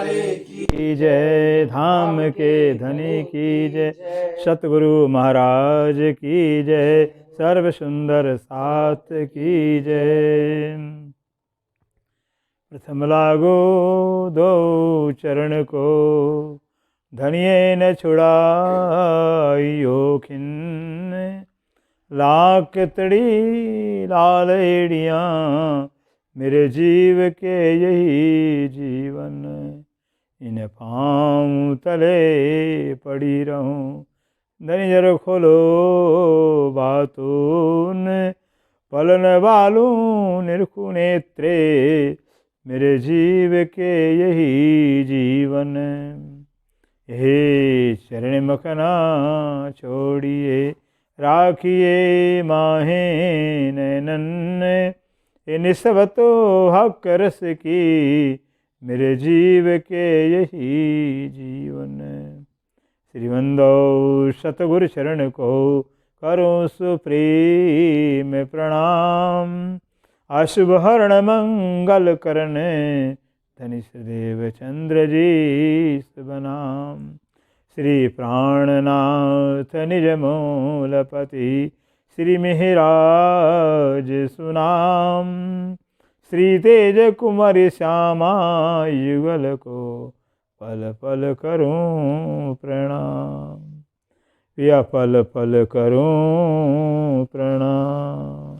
प्यारे की जय, धाम के धनी की जय, सतगुरु महाराज की जय, सर्व सुंदर साथ की जय। प्रथम लागो दो चरण को, धनिये न छुड़ाइयो खिन्न, लाख तड़ी लाल एड़ियाँ, मेरे जीव के यही जीवन, इन पाँव तले पड़ी रहूं। धनी जर खोलो बातून, पलन बालूं निरखु नेत्रे, मेरे जीव के यही जीवन, हे चरण मखना छोड़िए, राखिए माहे नैनन, ये निस्बतो हक रस की, मेरे जीव के यही जीवन। श्रीवंदो सतगुरु चरण को करो सुप्रेम प्रणाम, अशुभ हरण मंगल करन, धनी सदेव चंद्र जी शुभ नाम। श्री प्राणनाथ निज मूलपति, श्री मिहिराज सुनाम, श्री तेज कुमार श्यामा युगल को, पल पल करूं प्रणाम, या पल पल करूं प्रणाम।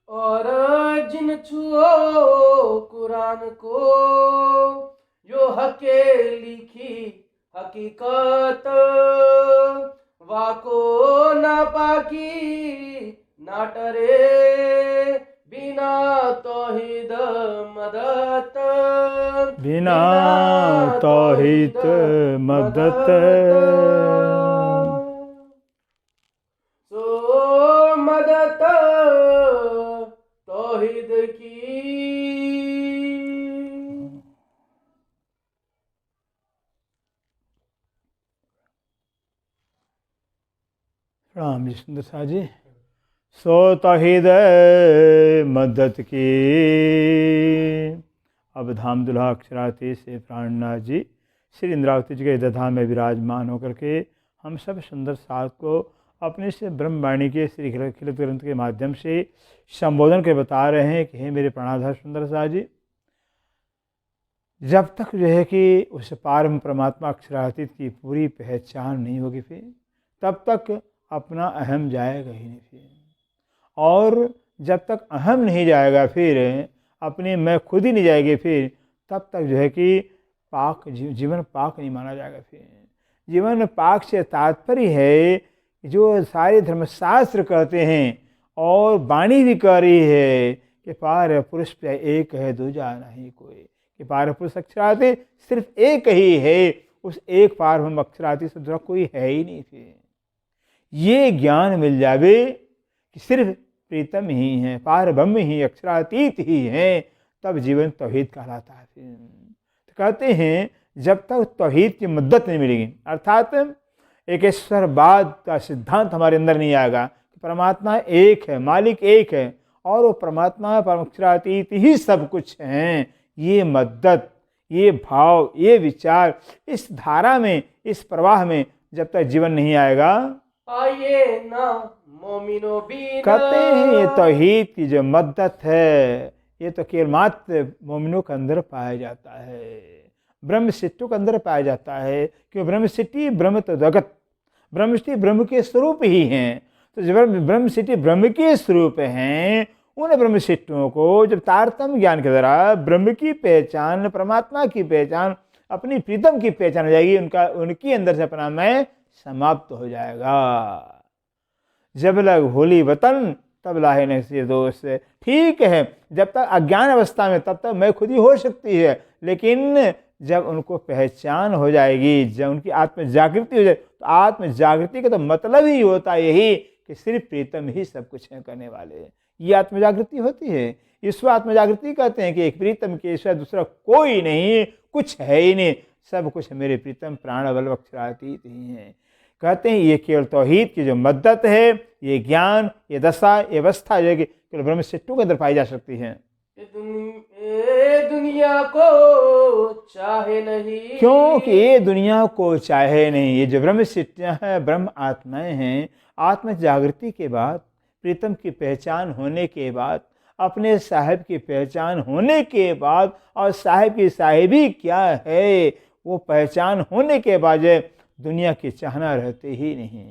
और जिन छुओ कुरान को, जो हके लिखी हकीकत, वाको ना पाकी ना टरे, बिना तौहीद मदद, बिना तौहीद मदद, सो मदद तौहीद की। राम जी सुंदर सा जी। सो तौहीद मदद की। अब धाम दुल्हा अक्षराती से प्राणनाथ जी श्री इंद्रावती जी के दधा में विराजमान होकर के हम सब सुंदर साथ को अपने से ब्रह्मवाणी के श्री खिलत ग्रंथ के माध्यम से संबोधन के बता रहे हैं कि हे मेरे प्राणाधार सुंदर सा जी, जब तक जो है कि उस पारम परमात्मा अक्षरातीत की पूरी पहचान नहीं होगी, फिर तब तक अपना अहम जाएगा ही नहीं। फिर और जब तक अहम नहीं जाएगा, फिर अपनी मैं खुद ही नहीं जाएगी, फिर तब तक जो है कि पाक जीवन पाक नहीं माना जाएगा। फिर जीवन पाक से तात्पर्य है जो सारे धर्मशास्त्र कहते हैं और वाणी भी कह रही है कि पार पुरुष एक है दूजा नहीं कोई, कि पार पुरुष अक्षराती सिर्फ एक ही है, उस एक पार हम अक्षराती से दूसरा कोई है ही नहीं। फिर ये ज्ञान मिल जावे कि सिर्फ प्रीतम ही है, पार ब्रह्म ही अक्षरातीत ही है, तब जीवन तौहीद कहलाता है। फिर तो कहते हैं जब तक तौहीद की मदद नहीं मिलेगी, अर्थात एक ईश्वरवाद का सिद्धांत हमारे अंदर नहीं आएगा कि परमात्मा एक है, मालिक एक है और वो परमात्मा परम अक्षरातीत ही सब कुछ हैं, ये मदद, ये भाव, ये विचार इस धारा में, इस प्रवाह में जब तक जीवन नहीं आएगा, आइए ना मोमिनो बीना, कहते हैं ये तौहीद की जो मदद है ये तो केवल मात्र मोमिनों के अंदर पाया जाता है, ब्रह्म सिद्धों के अंदर पाया जाता है। क्यों? ब्रह्म सिद्धि ब्रह्म तो जगत, ब्रह्म सिद्धि ब्रह्म के स्वरूप ही हैं। तो जब ब्रह्म सिद्धि ब्रह्म के स्वरूप हैं, उन ब्रह्म सिद्धों को जब तारतम्य ज्ञान के द्वारा ब्रह्म की पहचान, परमात्मा की पहचान, अपनी प्रीतम की पहचान हो जाएगी, उनकी अंदर से अपना मैं समाप्त हो जाएगा। जब लग होली वतन तब लाहे न से दोस्त, ठीक है जब तक अज्ञान अवस्था में तब तक मैं खुद ही हो सकती है, लेकिन जब उनको पहचान हो जाएगी, जब उनकी आत्म जागृति हो जाए, तो आत्म जागृति का तो मतलब ही होता है यही कि सिर्फ प्रीतम ही सब कुछ है करने वाले, ये आत्म जागृति होती है। ईश्वर आत्म जागृति कहते हैं कि एक प्रीतम के ईश्वर दूसरा कोई नहीं, कुछ है ही नहीं, सब कुछ मेरे प्रीतम प्राण बल अक्षरातीत ही है। कहते हैं ये केवल तौहीद की जो मदद है, ये ज्ञान, ये दशा, ये अवस्था जो है कि केवल ब्रह्म सिद्धों के अंदर पाई जा सकती है। ये दुनिया को चाहे नहीं, क्योंकि ये दुनिया को चाहे नहीं। ये जो ब्रह्म सिद्धियाँ हैं, ब्रह्म आत्माएं हैं, आत्म जागृति के बाद, प्रीतम की पहचान होने के बाद, अपने साहिब की पहचान होने के बाद, और साहिब की साहिबी क्या है वो पहचान होने के बाद दुनिया की चाहना रहते ही नहीं।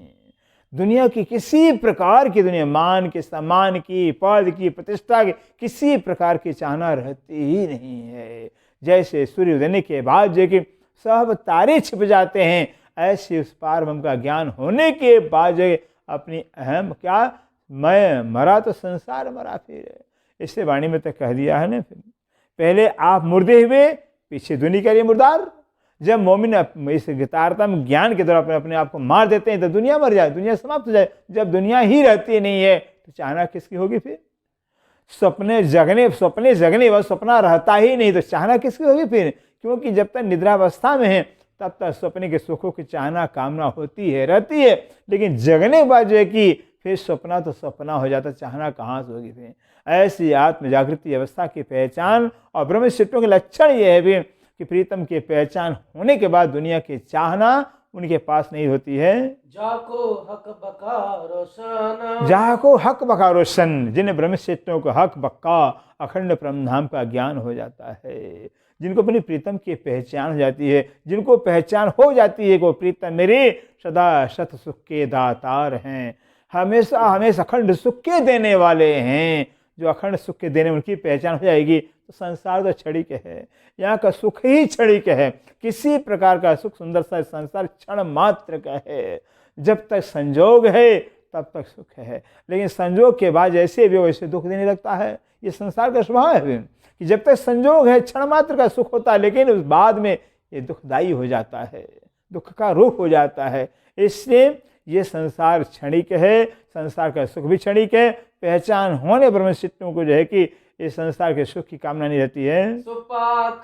दुनिया की किसी प्रकार की, दुनिया मान की, सम्मान की, पद की, प्रतिष्ठा की, किसी प्रकार की चाहना रहती ही नहीं है। जैसे सूर्य उदय के बाद जो कि सब तारे छिप जाते हैं, ऐसे उस पार ब्रह्म का ज्ञान होने के बाद जो अपनी अहम क्या, मैं मरा तो संसार मरा फिर। इससे वाणी में तो कह दिया है ना, फिर पहले आप मुर्दे हुए, पीछे दुनिया के लिए मुर्दार। जब मोमिन इस तारतम ज्ञान के द्वारा अपने आप को मार देते हैं तो दुनिया मर जाए, दुनिया समाप्त हो जाए। जब दुनिया ही रहती नहीं है तो चाहना किसकी होगी फिर? सपने जगने व सपना रहता ही नहीं तो चाहना किसकी होगी फिर? क्योंकि जब तक निद्रावस्था में है तब तक सपने के सुखों की चाहना कामना होती है, रहती है, लेकिन जगने के बाद जो है कि फिर सपना तो सपना हो जाता, चाहना कहाँ से होगी फिर? ऐसी आत्म जागृति अवस्था की पहचान और ब्रह्म सिद्धों के लक्षण ये है फिर कि प्रीतम की पहचान होने के बाद दुनिया की चाहना उनके पास नहीं होती है। जाको हक बका रोशन, जाको हक बका रोशन, जिन्हें ब्रह्म सिद्धों को हक बक्का अखंड परमधाम का ज्ञान हो जाता है, जिनको अपनी प्रीतम की पहचान हो जाती है, जिनको पहचान हो जाती है कि वो प्रीतम मेरे सदा सत सुख के दातार हैं, हमेशा हमेशा अखंड सुख के देने वाले हैं। जो अखंड सुख के देने उनकी पहचान हो जाएगी तो संसार तो क्षणिक है, यहाँ का सुख ही क्षणिक है। किसी प्रकार का सुख, सुंदर सा संसार क्षण मात्र का है। जब तक संजोग है तब तक सुख है, लेकिन संजोग के बाद जैसे भी वैसे दुख देने लगता है। ये संसार का स्वभाव है कि जब तक संजोग है क्षण मात्र का सुख होता है, लेकिन उस बाद में ये दुखदायी हो जाता है, दुख का रूप हो जाता है। इसलिए ये संसार क्षणिक है, संसार का सुख भी क्षणिक है। पहचान होने ब्रह्म सिद्धों को जो है कि इस संसार के सुख की कामना नहीं रहती है। सो पाक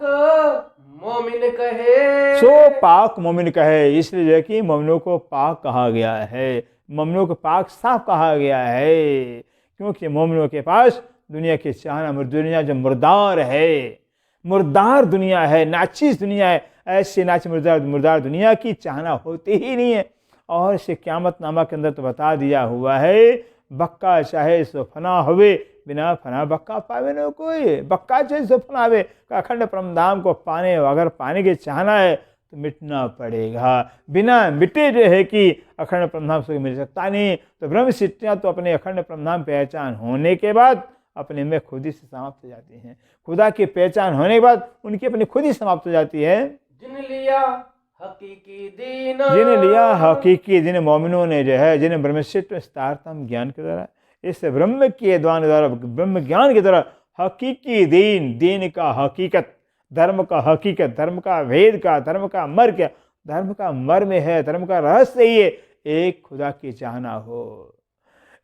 मोमिन कहे, सो पाक मोमिन कहे, इसलिए जो है कि मोमिनों को पाक कहा गया है, मोमिनों को पाक साफ कहा गया है, क्योंकि मोमिनों के पास दुनिया की चाहना, दुनिया जो मुर्दार है, मुर्दार दुनिया है, नाचीस दुनिया है, ऐसी नाच मुर्दार दुनिया की चाहना होती ही नहीं है। और इसे क़यामत नामा के अंदर तो बता दिया हुआ है, बक्का चाहे सो फना होवे, बिना फना बक्का पावे न कोई। बक्का चाहे सो फना होवे, अखंड परमधाम को पाने, अगर पाने की चाहना है तो मिटना पड़ेगा। बिना मिटे जो है कि अखंड परमधाम सुख मिल सकता नहीं। तो ब्रह्म सिद्धियाँ तो अपने अखंड परमधाम पहचान होने के बाद अपने में खुद ही से समाप्त हो जाती हैं। खुदा की पहचान होने के बाद उनकी अपनी खुद ही समाप्त हो जाती है। जिन लिया हकीकी दीन, जिन्हें लिया हकीकी, जिन्हें मोमिनों ने जो है, जिन्हें ब्रह्मसिद्ध विस्तारतम ज्ञान के द्वारा, इस ब्रह्म के द्वारा, ब्रह्म ज्ञान के द्वारा हकीकी दीन, दीन का हकीकत, धर्म का हकीकत, धर्म का भेद का, धर्म का मर्म क्या, धर्म का मर्म है, धर्म का रहस्य ही है, एक खुदा की चाहना हो,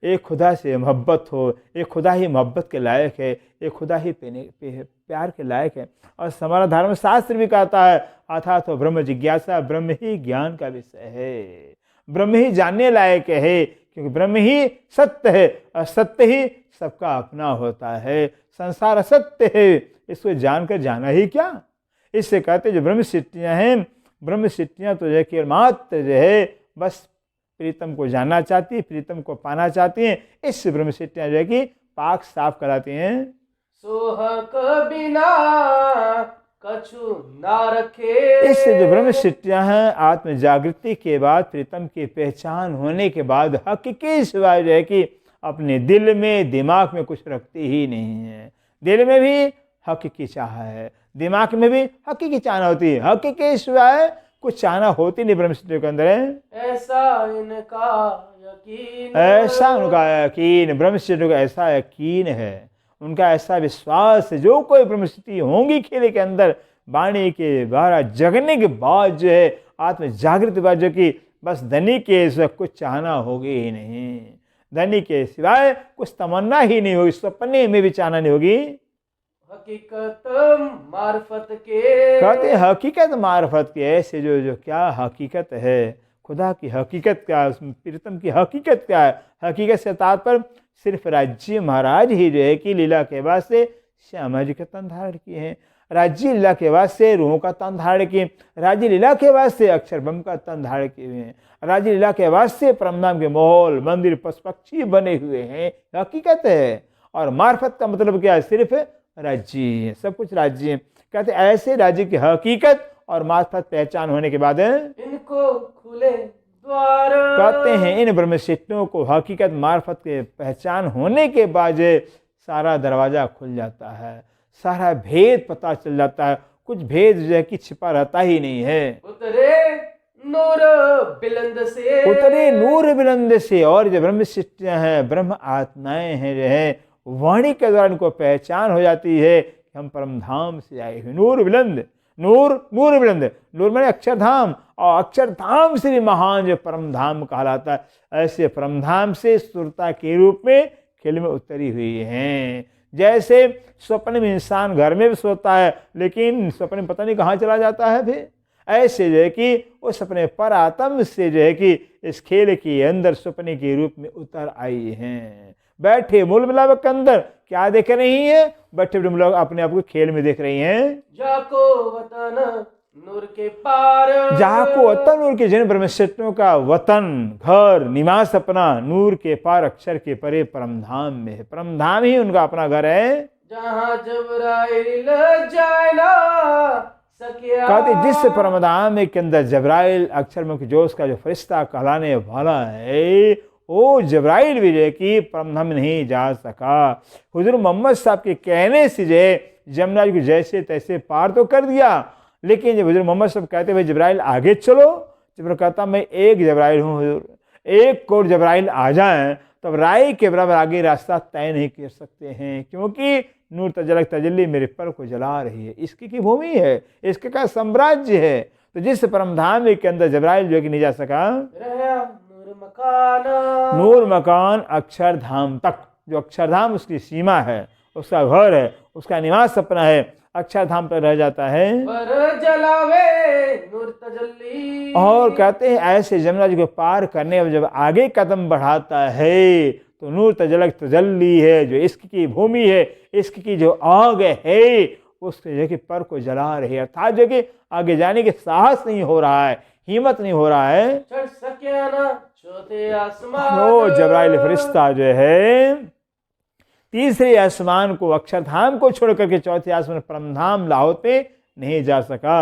एक खुदा से मोहब्बत हो, एक खुदा ही मोहब्बत के लायक है, एक खुदा ही प्यार के लायक है। और हमारा धर्मशास्त्र भी कहता है, अर्थात तो ब्रह्म जिज्ञासा, ब्रह्म ही ज्ञान का विषय है, ब्रह्म ही जानने लायक है, क्योंकि ब्रह्म ही सत्य है और सत्य ही सबका अपना होता है। संसार असत्य है, इसको जानकर जाना ही क्या। इससे कहते जो ब्रह्म सिद्धियाँ हैं, ब्रह्म सिद्धियाँ तो जो कि मात्र जो है बस प्रीतम को जानना चाहती है, प्रीतम को पाना चाहती हैं। इस ब्रह्म सिद्धियाँ जो है कि पाक साफ कराती हैं। सोहक बिना कछु ना रखे, इससे जो ब्रह्म सिद्धियाँ हैं, आत्म जागृति के बाद, प्रीतम की पहचान होने के बाद हकीकी सिवाय जो है कि अपने दिल में, दिमाग में कुछ रखती ही नहीं है। दिल में भी हकीकी चाह है, दिमाग में भी हकीकी चाहना होती है, हकीकी सिवाय कुछ चाहना होती नहीं ब्रह्म सिद्धियों के अंदर है। ऐसा इनका यकीन, ऐसा उनका यकीन, ब्रह्म सिद्धियों का ऐसा यकीन है, उनका ऐसा विश्वास है, जो कोई ब्रह्म सिद्धि होंगी खेले के अंदर, वाणी के द्वारा जगने के बाद जो है, आत्म जागृति बाद जो कि बस धनी के सिवा कुछ चाहना होगी ही नहीं, धनी के सिवाय कुछ तमन्ना ही नहीं होगी, सपने में भी चाहना नहीं होगी। हकीकत मार्फत के, कहते हैं हकीकत मार्फत के, ऐसे जो क्या हकीकत है, खुदा की हकीकत क्या है, प्रीतम की हकीकत क्या है, हकीकत से तात्पर्य सिर्फ राज्य महाराज ही जो है कि लीला के वास्ते श्यामा जी का तन धारण किए हैं, राज्य लीला के वास्ते रूहों का तन धारण किए, राज्य लीला के वास्ते अक्षर ब्रह्म का तन धारण किए हुए हैं, राज्य लीला के वास्ते परमधाम के महल मंदिर पशु पक्षी बने हुए हैं, हकीकत है। और मार्फत का मतलब क्या है? सिर्फ राज्य है, सब कुछ राज्य है। कहते ऐसे राज्य की हकीकत और मार्फत पहचान होने के बाद इनको खुले द्वार, कहते हैं इन ब्रह्मशिष्टों को हकीकत मार्फत के पहचान होने के बाद सारा दरवाजा खुल जाता है, सारा भेद पता चल जाता है, कुछ भेद जो है कि छिपा रहता ही नहीं है। उतरे नूर बिलंद से, उतरे नूर बिलंद से, और जो ब्रह्मशिष्टियाँ हैं, ब्रह्म आत्माएं हैं जो है, वाणी के द्वारा इनको पहचान हो जाती है कि हम परमधाम से आए हुए। नूर बिलंद, नूर नूर बिलंद, नूर मैंने अक्षरधाम, और अक्षरधाम से भी महान जो परमधाम कहलाता है। ऐसे परमधाम से सुरता के रूप में खेल में उतरी हुई हैं। जैसे स्वप्न में इंसान घर में भी सोता है, लेकिन स्वप्न में पता नहीं कहाँ चला जाता है, फिर ऐसे जो है कि उस अपने पर आत्म से जो है कि इस खेल के अंदर स्वप्न के रूप में उतर आई हैं। बैठे मूल मिलावट के अंदर क्या देख रही है? बैठे बैठे लोग अपने आप को खेल में देख रही हैं। जाको वतन नूर के पार, जाको वतन नूर के, जिन ब्रह्मशिष्टों का वतन घर निवास अपना नूर के पार अक्षर के परे परमधाम में है। परमधाम ही उनका अपना घर है। जहाँ जबराइल जाए ना सकिया, कहते जिस परमधाम के अंदर जबराइल अक्षर मुख जोश का जो फरिश्ता कहलाने वाला है, वो जबराइल भी जो है कि परमधाम नहीं जा सका। हुजूर मोहम्मद साहब के कहने से जो जमुना को जैसे तैसे पार तो कर दिया, लेकिन जब हुजूर मोहम्मद साहब कहते भाई जबराइल आगे चलो, जब कहता मैं एक जबराइल हूँ हुजूर, एक कोट जबराइल आ जाएं तब राय के बराबर आगे रास्ता तय नहीं कर सकते हैं, क्योंकि नूर तजलक तजल्ली मेरे पर को जला रही है, इसकी की भूमि है, इसके का साम्राज्य है। तो जिस परमधाम के अंदर जबराइल जो है कि नहीं जा सका, नूर मकान अक्षरधाम तक, जो अक्षरधाम उसकी सीमा है, उसका घर है, उसका निवास अपना है, अक्षरधाम पर रह जाता है। पर जलावे नूर तजल्ली, और कहते हैं ऐसे जमुना जी को पार करने में जब आगे कदम बढ़ाता है तो नूर तजलक तजल्ली है, जो इश्क की भूमि है, इश्क की जो आग है, उसके जगह पर को जला रही है। अर्थात जो कि आगे जाने के साहस नहीं हो रहा है, हिम्मत नहीं हो रहा है। चढ़ सकिया ना चौथे आसमान, वो जबराइल फरिश्ता जो है तीसरे आसमान को, अक्षरधाम को छोड़ करके चौथे आसमान परमधाम लाहौर पे नहीं जा सका।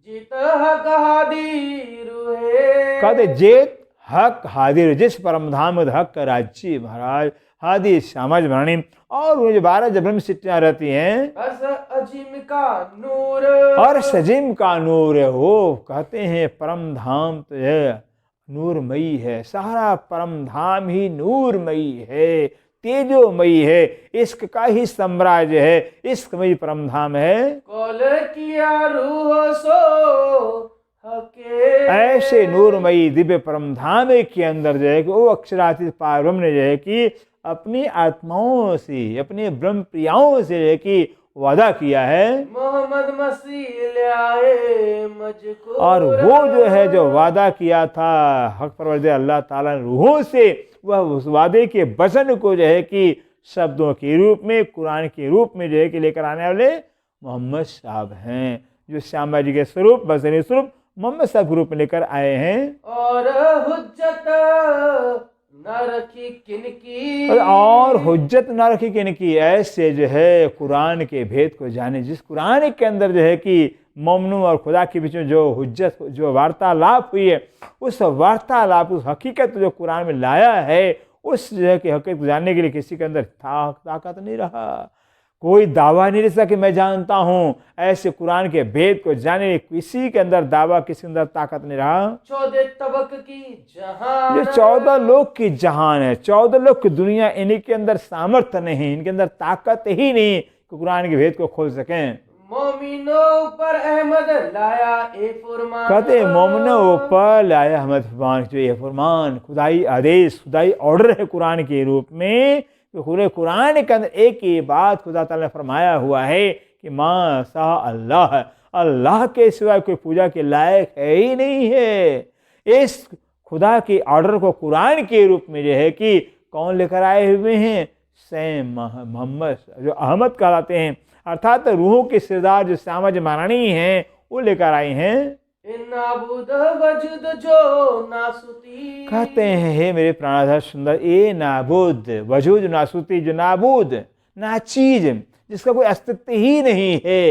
जीत हक हादिर है, कहते जेत हक हादिर, जिस परमधाम हक का राज्य महाराज हादी श्यामा जी महारानी, और वो जो 12 जब ब्रह्मशिष्टियाँ रहती हैं, अर्श अजीम का नूर, और सजीम का नूर है। वो कहते हैं परमधाम तो है नूरमयी है, सारा परमधाम ही नूरमयी है, तेजोमयी है, इश्क का ही साम्राज्य है, इश्कमयी परमधाम है। कॉल किया रूह सो हके, ऐसे नूरमयी दिव्य परमधाम के अंदर जो है कि वो अक्षरातीत पारब्रह्म ने जो है कि अपनी आत्माओं से, अपने ब्रह्म प्रियाओं से जो है कि वादा किया है, मोहम्मद मसीह ले आए मुझको, और वो जो है जो वादा किया था हक परवरदिगार अल्लाह ताला ने रूहों से, वह उस वादे के वचन को जो है कि शब्दों के रूप में, कुरान के रूप में जो है कि लेकर आने वाले मोहम्मद साहब हैं, जो श्यामा जी के स्वरूप, बसरी स्वरूप मोहम्मद साहब के रूप में लेकर आए हैं। और हुज्जत न रखी किनकी, और हुज्जत न रखी किनकी, ऐसे जो है कुरान के भेद को जाने, जिस कुरान के अंदर जो है कि मोमनू और खुदा के बीच में जो हुज्जत, जो वार्तालाप हुई है, उस वार्तालाप, उस हकीकत जो कुरान में लाया है, उस जो है कि हकीकत जानने के लिए किसी के अंदर ताकत नहीं रहा, कोई दावा नहीं रह सका कि मैं जानता हूँ। ऐसे कुरान के भेद को जाने किसी के अंदर दावा, किसी के अंदर ताकत नहीं रहा। 14 तबक की जहान, ये 14 लोक की जहान है, 14 लोक की दुनिया, इन्हीं के अंदर सामर्थ्य नहीं, इनके अंदर ताकत ही नहीं कि कुरान के भेद को खोल सकें। मोमिनों पर अहमद लाया ए फरमान, कहते मोमिनों पर लाया अहमद फरमान, जो ये फरमान खुदाई आदेश, खुदाई ऑर्डर है कुरान के रूप में। तो पूरे कुरान के अंदर एक ही बात खुदा ताला ने फरमाया हुआ है कि मां सा अल्लाह, अल्लाह के सिवा कोई पूजा के लायक है ही नहीं है। इस खुदा के ऑर्डर को कुरान के रूप में जो है कि कौन लेकर आए हुए हैं? सैम मोहम्मद, जो अहमद कहलाते हैं, अर्थात रूहों के सरदार जो श्यामज महारानी हैं, वो लेकर आए हैं। नाबूद वजूद जो नासुती। कहते हैं हे मेरे प्राणाधार सुंदर, ए नाबूद वजूद नासुती, जो नाबूद नाचीज, जिसका कोई अस्तित्व ही नहीं है,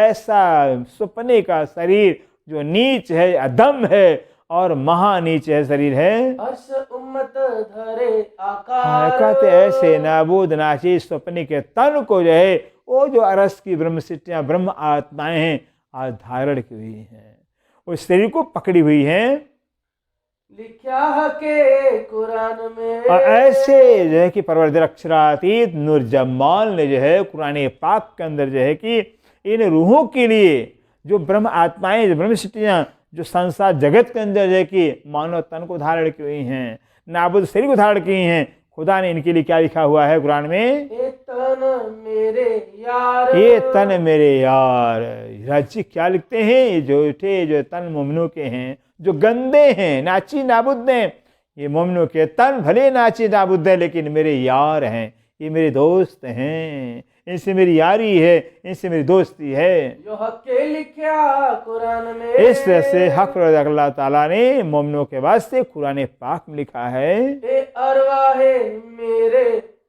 ऐसा सपने का शरीर जो नीच है, अधम है और महानीच है शरीर है। अर्श उम्मत धरे आकार। कहते ऐसे नाबूद नाचीज सपने के तन को जो है, वो जो अरस की ब्रह्म सिटियां, ब्रह्म आत्माएं हैं, आज धारण की हुई हैं, उस शरीर को पकड़ी हुई हैं। लिखा के कुरान में। और ऐसे जो है कि परवरदिगार अक्षरातीत नूर जमाल ने जो है कुरान पाक के अंदर जो है कि इन रूहों के लिए जो ब्रह्म आत्माएं, जो ब्रह्म सिटियां, जो संसार जगत के अंदर जो है कि मानव तन को धारण की हुई हैं, नाबुद शरीर को धारण की हैं, खुदा ने इनके लिए क्या लिखा हुआ है कुरान में? ये तन मेरे यार। ये तन मेरे यार। राज्य क्या लिखते हैं? ये झूठे जो तन मोमिनों के हैं, जो गंदे हैं, नाची नाबुद हैं, ये मोमिनों के तन भले नाची नाबुद हैं, लेकिन मेरे यार हैं, ये मेरे दोस्त हैं, इनसे मेरी यारी है, इनसे मेरी दोस्ती है। जो हक के लिखा कुरान में। इस तरह से हक अल्लाह ताला ने मोमिनों के वास्ते कुरान पाक में लिखा है। ये अरवाहे मेरे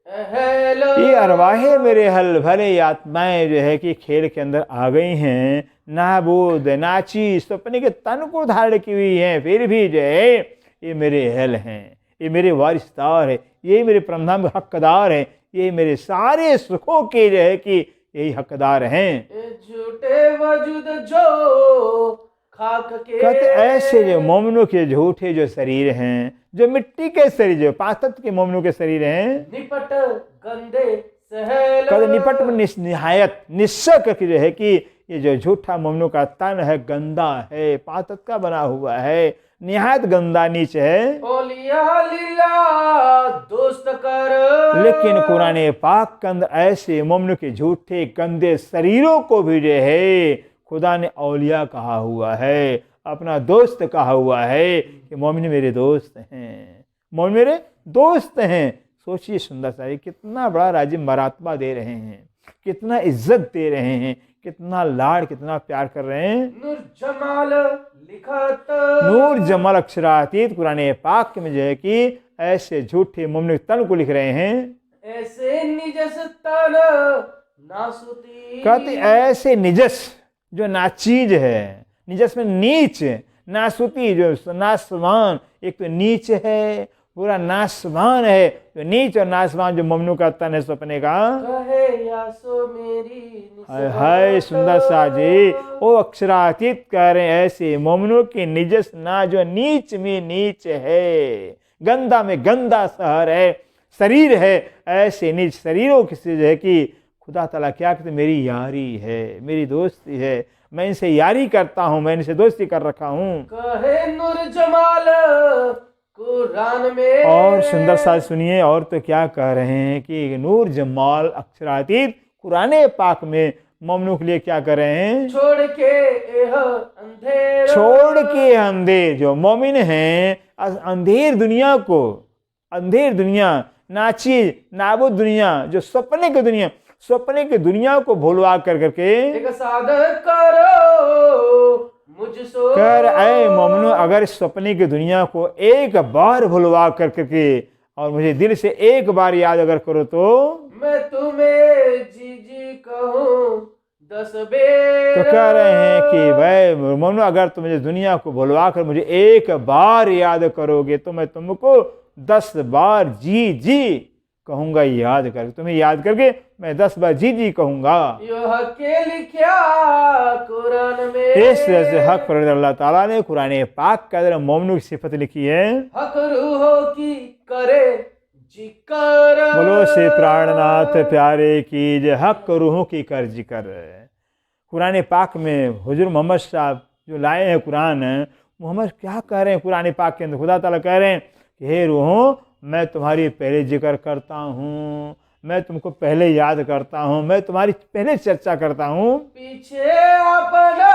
अहल। ये अरवाहे मेरे हल, भले ये आत्माएं जो है कि खेल के अंदर आ गई हैं, नाबूद नाची सपने के तन को धारण की हुई हैं, फिर भी जो है ये मेरे अहल हैं, ये मेरे वारिसदार है, ये मेरे परमधाम हकदार है, ये मेरे सारे सुखों के जो है कि यही हकदार हैं। झूठे वजूद जो खाक के। कहते ऐसे जो मोमिनों के झूठे जो शरीर हैं, जो मिट्टी के शरीर, जो पातत के मोमिनों के शरीर हैं, निपट गंदे सहल। कहते निपट में निहायत निश्चय करके जो है कि ये जो झूठा मोमिनों का तन है, गंदा है, पातत का बना हुआ है, निहायत गंदा नीच है। ओलिया लीला दोस्त कर। लेकिन कुरान पाक के अंदर ऐसे मोमिनों के झूठे गंदे शरीरों को भी जो है खुदा ने औलिया कहा हुआ है, अपना दोस्त कहा हुआ है कि मोमिन मेरे दोस्त हैं, मोमिन मेरे दोस्त हैं। सोचिए सुंदर सा, कितना बड़ा राज्य मरातबा दे रहे हैं, कितना इज्जत दे रहे हैं, कितना लाड़, कितना प्यार कर रहे हैं। नूर जमाल लिखत। नूर जमाल अक्षरातीत कुरान पाक में जो है कि ऐसे झूठे मुमलिक तन को लिख रहे हैं। ऐसे निजस तन नासुती। कहते ऐसे निजस जो नाचीज है, निजस में नीच, नासुती जो नासवान, एक तो नीच है, पूरा नासवान है, जो नीच और नासवान जो ममनू का तन है सपने का। कहे यासो मेरी हाय सुंदर सा जी, वो अक्षरातीत कह रहे हैं ऐसे मोमनों की निजस ना जो नीच में नीच है, गंदा में गंदा शहर है, शरीर है, ऐसे नीच शरीरों की से जो है कि खुदा ताला क्या कहते, मेरी यारी है, मेरी दोस्ती है, मैं इनसे यारी करता हूँ, मैं इनसे दोस्ती कर रखा हूँ। कहे नूर जमाल कुरान में। और सुंदर सा सुनिए, और तो क्या कह रहे हैं कि नूर जमाल अक्षरातीत कुराने पाक में मोमिनों के लिए क्या कर रहे हैं? छोड़ के एह अंधेर। छोड़ के अंधेर, जो मोमिन हैं अंधेर दुनिया को, अंधेर दुनिया, नाची नाबुद दुनिया, जो सपने की दुनिया, सपने की दुनिया को भूलवा कर करके एक साधक करो मुझसो। कर ऐ मोमिनो, अगर सपने की दुनिया को एक बार भूलवा कर करके और मुझे दिल से एक बार याद अगर करो तो मैं तुम्हें जी जी कहूँ 10 बेर। तो कह रहे हैं कि भाई मोमिनो, अगर तुम मुझे दुनिया को भूलवा कर मुझे एक बार याद करोगे तो मैं तुमको 10 बार जी जी कहूंगा, याद कर, तुम्हें याद करके मैं 10 बार जी जी कहूंगा। यो हक के लिखा कुरान में। इस तरह से हक पर अल्लाह ताला ने कुरान पाक के अंदर मोमिनों की सिफत लिखी है। हक रूहों की करे जिक्र। बोलो से प्राणनाथ प्यारे की जय, हक रूहों की कर जिक्र। कुरान पाक में हुजूर मोहम्मद साहब जो लाए हैं कुरान, मोहम्मद क्या कह रहे हैं कुरान पाक के अंदर? खुदा ताला कह रहे हैं कि हे रूहों, मैं तुम्हारी पहले जिक्र करता हूँ, मैं तुमको पहले याद करता हूँ, मैं तुम्हारी पहले चर्चा करता हूँ। पीछे अपना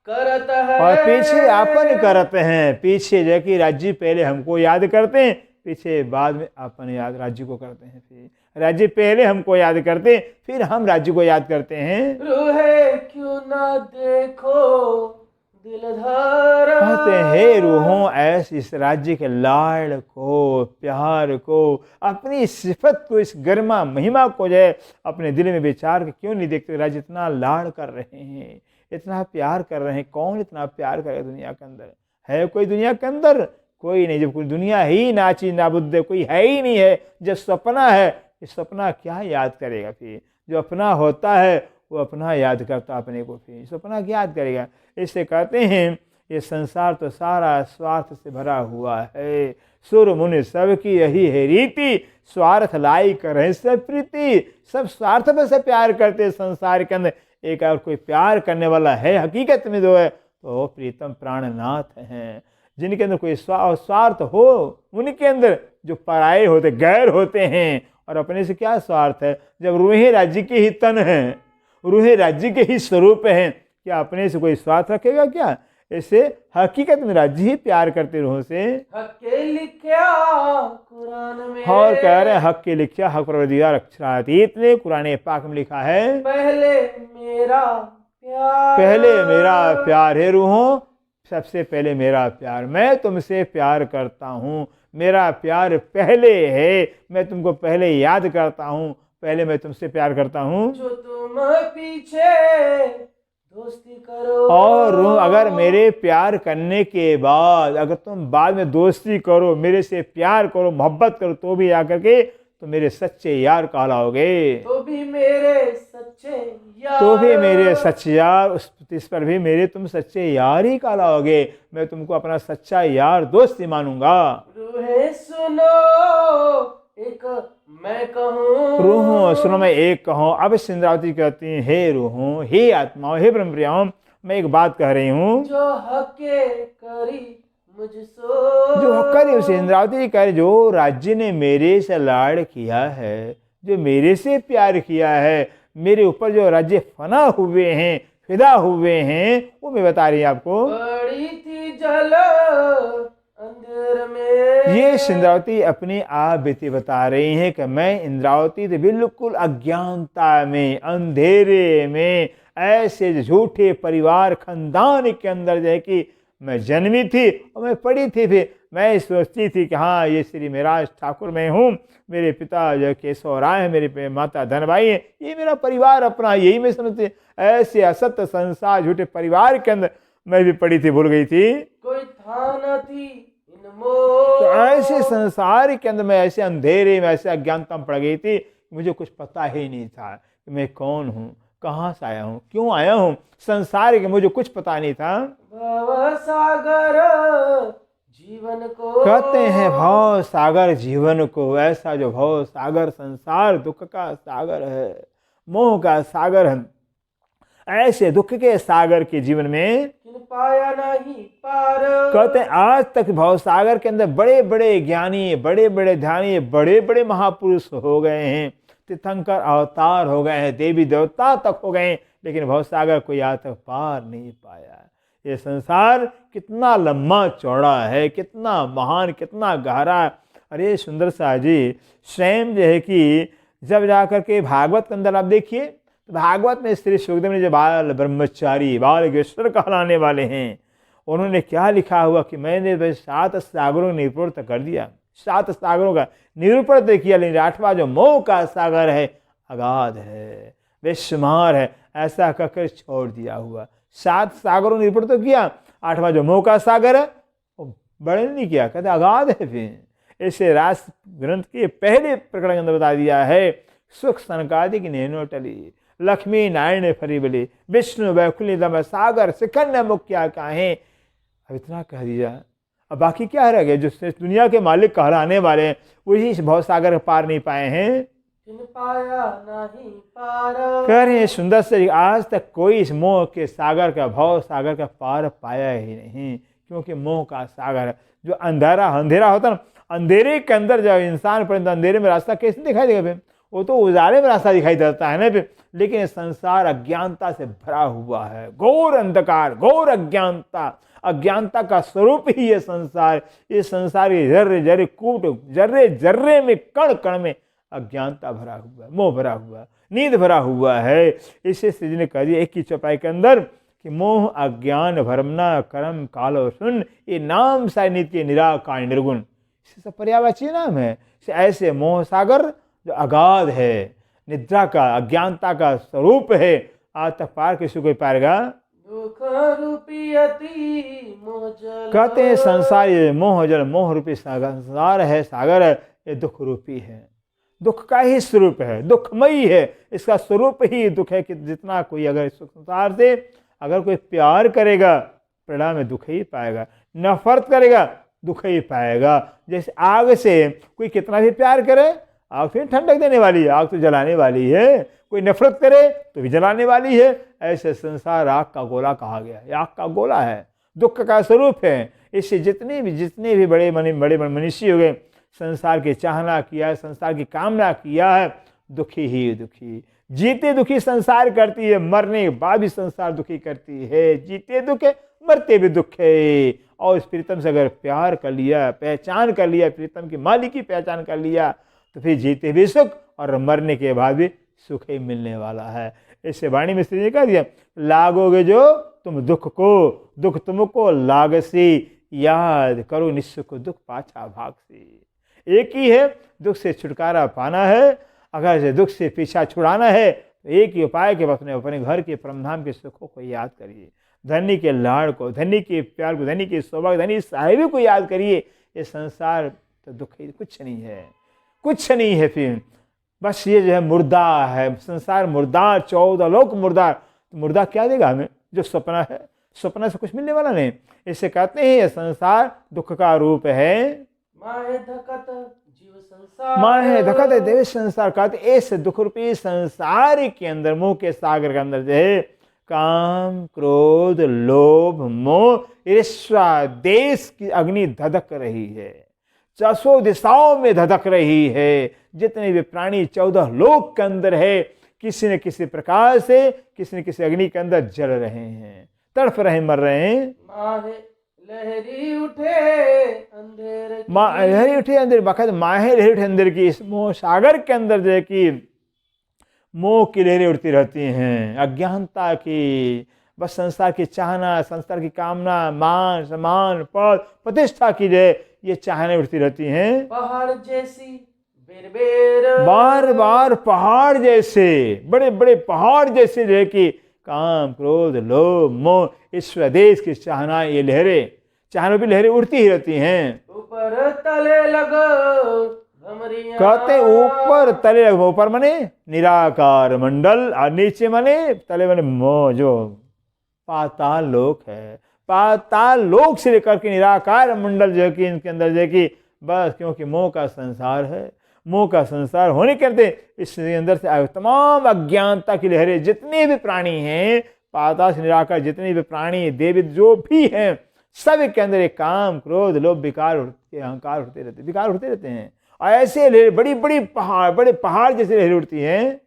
करत है। और पीछे आपन करते हैं, पीछे जो कि राज्य पहले हमको याद करते हैं, पीछे बाद में अपन याद राज्य को करते हैं। फिर राज्य पहले हमको याद करते, फिर हम राज्य को याद करते हैं। रूहे क्यों ना देखो दिल धर, कहते हैं हे रूहों, ऐसे इस राज्य के लाड़ को, प्यार को, अपनी सिफत को, इस गरिमा महिमा को जो है अपने दिल में विचार के क्यों नहीं देखते। राज्य इतना लाड़ कर रहे हैं, इतना प्यार कर रहे हैं, कौन इतना प्यार करेगा दुनिया के अंदर? है कोई दुनिया के अंदर? कोई नहीं। जब कोई दुनिया ही नाची ना बुद्धे, कोई है ही नहीं है। जब सपना है, ये सपना क्या याद करेगा? फिर जो अपना होता है वो अपना याद करता अपने को, फिर सपना क्या याद करेगा? इससे कहते हैं ये संसार तो सारा स्वार्थ से भरा हुआ है। सुर मुनि सबकी यही है रीति, स्वार्थ लाई करें सब प्रीति। सब स्वार्थ में से प्यार करते संसार के अंदर। एक और कोई प्यार करने वाला है हकीकत में जो है तो वो प्रीतम प्राणनाथ हैं, जिनके अंदर कोई स्वार्थ हो। उनके अंदर जो पराये होते, गैर होते हैं। और अपने से क्या स्वार्थ है? जब रूहें राज्य के ही तन हैं, रूहें राज्य के ही स्वरूप हैं, क्या अपने से कोई स्वार्थ रखेगा क्या? ऐसे हकीकत में राज्य ही प्यार करते रूहों से। हक के लिखा कुरान में, और कह रहे हैं हक के लिखा, हक परवरदिगार अक्षरातीत ने कुरान पाक में लिखा है, पहले मेरा प्यार, पहले मेरा प्यार है रूहों, सबसे पहले मेरा प्यार। मैं तुमसे प्यार करता हूँ, मेरा प्यार पहले है, मैं तुमको पहले याद करता हूँ, पहले मैं तुमसे प्यार करता हूँ। जो तुम पीछे दोस्ती करो, और अगर मेरे प्यार करने के बाद अगर तुम बाद में दोस्ती करो, मेरे से प्यार करो, मोहब्बत करो, तो भी आकर के तो मेरे सच्चे यार कहलाओगे। तो भी मेरे सच्चे यार, तो भी मेरे सच्चे यार, इस पर भी मेरे तुम सच्चे यार ही कहलाओगे। मैं तुमको अपना सच्चा यार दोस्त ही मानूंगा। रूहे सुनो एक मैं कहूँ, रूहों सुनो मैं एक कहूँ। अब इंद्रावती कहती हैं हे रूहों, हे आत्माओं, हे ब्रह्म प्रियाओं, मैं एक बात कह रही हूँ। जो हके करी मुझसो, जो हक्कर उसे इंद्रावती कह रही, जो राज्य ने मेरे से लाड़ किया है, जो मेरे से प्यार किया है, मेरे ऊपर जो राज्य फना हुए हैं, फिदा हुए हैं, वो मैं बता रही हूँ आपको। बड़ी थी जल अंधेर में, ये इंद्रावती अपनी आप बीती बता रही हैं कि मैं इंद्रावती तो बिल्कुल अज्ञानता में, अंधेरे में, ऐसे झूठे परिवार खानदान के अंदर जो है कि मैं जन्मी थी और मैं पढ़ी थी। फिर मैं सोचती थी कि हाँ ये श्री मेराज ठाकुर मैं हूँ, मेरे पिता जो केशव राय हैं, मेरे माता धनबाई हैं, ये मेरा परिवार अपना, यही मैं समझती। ऐसे असत्य संसार झूठे परिवार के अंदर मैं भी पढ़ी थी, भूल गई थी। कोई था न थी इन तो ऐसे संसार के अंदर मैं ऐसे अंधेरे में, ऐसे अज्ञानता में पड़ गई थी, मुझे कुछ पता ही नहीं था कि मैं कौन हूँ, कहाँ से आया हूँ, क्यों आया हूँ। संसार के मुझे कुछ पता नहीं था। भव सागर जीवन को, कहते हैं भव सागर जीवन को। ऐसा जो भव सागर संसार दुख का सागर है, मोह का सागर है, ऐसे दुख के सागर के जीवन में किन पाया नहीं पार। कहते हैं आज तक भव सागर के अंदर बड़े बड़े ज्ञानी, बड़े बड़े ध्यानी, बड़े बड़े महापुरुष हो गए हैं, तीर्थंकर अवतार हो गए हैं, देवी देवता तक हो गए हैं, लेकिन भव सागर कोई आज तक पार नहीं पाया। ये संसार कितना लंबा चौड़ा है, कितना महान, कितना गहरा। अरे सुंदर सा जी, स्वयं जो है कि जब जाकर के भागवत के अंदर आप देखिए, तो भागवत में श्री सुखदेव ने जो बाल ब्रह्मचारी, बाल योगेश्वर कहलाने वाले हैं, उन्होंने क्या लिखा हुआ कि मैंने 7 सागरों ने निरूपण कर दिया, 7 सागरों का निरूपण तो किया, लेकिन 8वां जो मोह का सागर है, अगाध है, बेशुमार है, ऐसा कहकर छोड़ दिया हुआ। 7 सागरों ने निरूपण तो किया, 8वां जो मोह का सागर है वो वर्णन नहीं किया, कहते अगाध है। फिर इसे रास ग्रंथ के पहले प्रकरण के अंदर बता दिया है, सुख सनकादि की नैनो टली, लक्ष्मी नारायण फरीबली, विष्णु वैकुली दम सागर सिकन्न मुख्या काहे। अब इतना कह दिया, अब बाकी क्या रह गया? जो दुनिया के मालिक कहलाने वाले हैं वही इस भव सागर पार नहीं पाए हैं। किन पाया नहीं पार, कह रहे हैं सुंदर से आज तक कोई इस मोह के सागर का, भव सागर का पार पाया ही नहीं, क्योंकि मोह का सागर है। जो अंधेरा होता ना, अंधेरे के अंदर जब इंसान पर अंधेरे में रास्ता कैसे दिखाई देगा? फिर वो तो उजाले में रास्ता दिखाई देता है ना फिर, लेकिन संसार अज्ञानता से भरा हुआ है, घोर अंधकार, घोर अज्ञानता, अज्ञानता का स्वरूप ही ये संसार। ये संसार के जर्रे जर्रे कूट, जर्रे जर्रे में, कण कण में अज्ञानता भरा हुआ है, मोह भरा हुआ है, नींद भरा हुआ है। इसे श्री जी ने कह दिया 21 चौपाई के अंदर कि मोह अज्ञान भरमना कर्म कालो सुन, ये नाम सा नित्य निराकार निर्गुण, इसे सब पर्यायवाची नाम है। ऐसे मोह सागर जो अगाध है, निद्रा का, अज्ञानता का स्वरूप है, आज तक पार किसी कोई पाएगा? दुख रूपी अति मोह जल, कहते हैं संसार ये मोह जल, मोह रूपी संसार है, सागर है, ये दुख रूपी है, दुख का ही स्वरूप है, दुखमयी है, इसका स्वरूप ही दुख है। कि जितना कोई अगर इस संसार से अगर कोई प्यार करेगा, परिणाम में दुख ही पाएगा, नफरत करेगा दुख ही पाएगा। जैसे आग से कोई कितना भी प्यार करे, आग तो ठंडक देने वाली है, आग तो जलाने वाली है, कोई नफरत करे तो भी जलाने वाली है। ऐसे संसार आग का गोला कहा गया है, आग का गोला है, दुख का स्वरूप है। इससे जितने भी बड़े मनुष्य हो गए, संसार की चाहना किया है, संसार की कामना किया है, दुखी ही दुखी, जीते दुखी संसार करती है, मरने के बाद भी संसार दुखी करती है। जीते दुख है, मरते भी दुख है। और इस प्रीतम से अगर प्यार कर लिया, पहचान कर लिया, प्रीतम की मालिक की पहचान कर लिया, तो फिर जीते भी सुख और मरने के बाद भी सुख ही मिलने वाला है। इससे वाणी में श्री जी कह दिया, लागोगे जो तुम दुख को, दुख तुमको लागसी, याद करो निस्सुख दुख पाछा भागसी। एक ही है, दुख से छुटकारा पाना है, अगर से दुख से पीछा छुड़ाना है तो एक ही उपाय कि अपने घर के परमधाम के सुखों को याद करिए, धनी के लाड़ को, धनी के प्यार को, धनी के सौभाग्य, धनी साहिबी को याद करिए। ये संसार तो दुख ही कुछ नहीं है, कुछ नहीं है। फिर बस ये जो है मुर्दा है, संसार मुर्दार, 14 लोक मुर्दार। तो मुर्दा क्या देगा हमें? जो सपना है, सपना से कुछ मिलने वाला नहीं। इससे कहते हैं ये संसार दुख का रूप है, माहे धकत जीव संसार, माहे धकत देव संसार। कहते इस दुख रूपी संसार के अंदर, मुंह के सागर के अंदर जो है काम, क्रोध, लोभ, मोह, ईर्ष्या, देश की अग्नि धधक रही है, 400 दिशाओं में धधक रही है। जितने भी प्राणी 14 लोक के अंदर है, किसी न किसी प्रकार से, किसी न किसी अग्नि के अंदर जल रहे हैं, तड़फ रहे, मर रहे हैं। माहे लहरी उठे अंधेर की, लहरी उठे अंदर, बखत माहे लहरी उठे अंदर की। इस मोह सागर के अंदर जो है कि मोह की लहरें उठती रहती हैं, अज्ञानता की, बस संसार की चाहना, संसार की कामना, मान सम्मान, पद प्रतिष्ठा की जो ये चाहने उठती रहती हैं। पहाड़ जैसी बेर बार बार पहाड़ जैसे, बड़े बड़े पहाड़ जैसे जो है कि काम, क्रोध, लोभ, मोह, इस स्वदेश की चाहना, ये लहरें, चाहनों की लहरें उठती ही रहती हैं। ऊपर तले लगो भमरियां, कहते ऊपर तले लगो, ऊपर मने निराकार मंडल और नीचे मने तले मने मोह, जो पाताल लोक है। पाताल लोक से लेकर के निराकार मंडल जो है कि इनके अंदर जो है कि बस, क्योंकि मोह का संसार है, मोह का संसार होने के अंदर इसके अंदर से तमाम अज्ञानता की लहरें, जितने भी प्राणी हैं, पाताल से निराकार जितने भी प्राणी देवी जो भी हैं, सब के अंदर एक काम, क्रोध, लोभ, विकार, अहंकार उठते रहते, विकार उठते रहते हैं। और ऐसे लहरें, बड़ी बड़ी पहाड़, बड़े पहाड़ जैसे लहरें उठती हैं।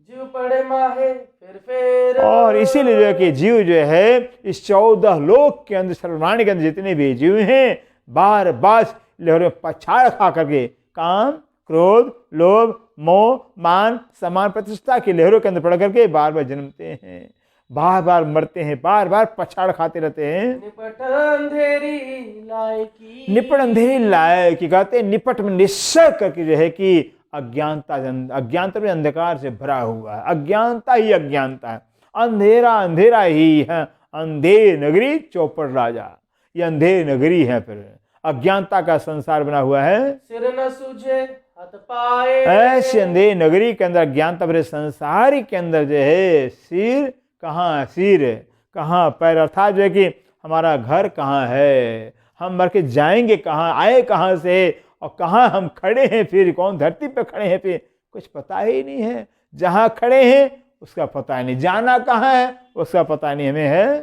जीव पड़े माहे फिर और इसीलिए जो है कि जीव जो है इस 14 लोक के अंदर, सर्वप्राणी के अंदर जितने भी जीव हैं, बार बार लहरों पछाड़ खा करके काम, क्रोध, लोभ, मोह, मान सम्मान, प्रतिष्ठा की लहरों के अंदर पड़ करके बार बार जन्मते हैं, बार बार मरते हैं, बार बार पछाड़ खाते रहते हैं। निपट अंधेरी लायकी, निपट अंधेरी लायकी, कहते हैं निपट में निश्चय करके जो है कि अज्ञानता में अंधकार से भरा हुआ है, अज्ञानता ही अज्ञानता है, अंधेरा अंधेरा ही है। अंधेर नगरी चौपड़ राजा, ये अंधेर नगरी है, फिर अज्ञानता का संसार बना हुआ है। सिर न सूझे हाथ पाए, ऐसे अंधेर नगरी के अंदर, अज्ञानता भरे संसार के अंदर जो है सिर कहाँ, सिर कहाँ, पैर, अर्थात जो है कि हमारा घर कहाँ है, हम मर के जाएंगे कहाँ, आए कहाँ से और कहाँ हम खड़े हैं, फिर कौन धरती पे खड़े हैं, फिर कुछ पता ही नहीं है। जहाँ खड़े हैं उसका पता नहीं, जाना कहाँ है उसका पता नहीं हमें है।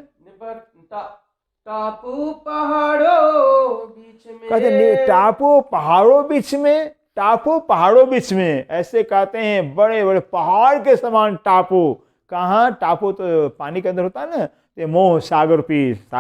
टापू पहाड़ों बीच में, कहते टापू पहाड़ों बीच में, टापू पहाड़ों बीच में, ऐसे कहते हैं बड़े बड़े पहाड़ के समान टापू। कहाँ? टापू तो पानी के अंदर होता है ना, ये मोह सागर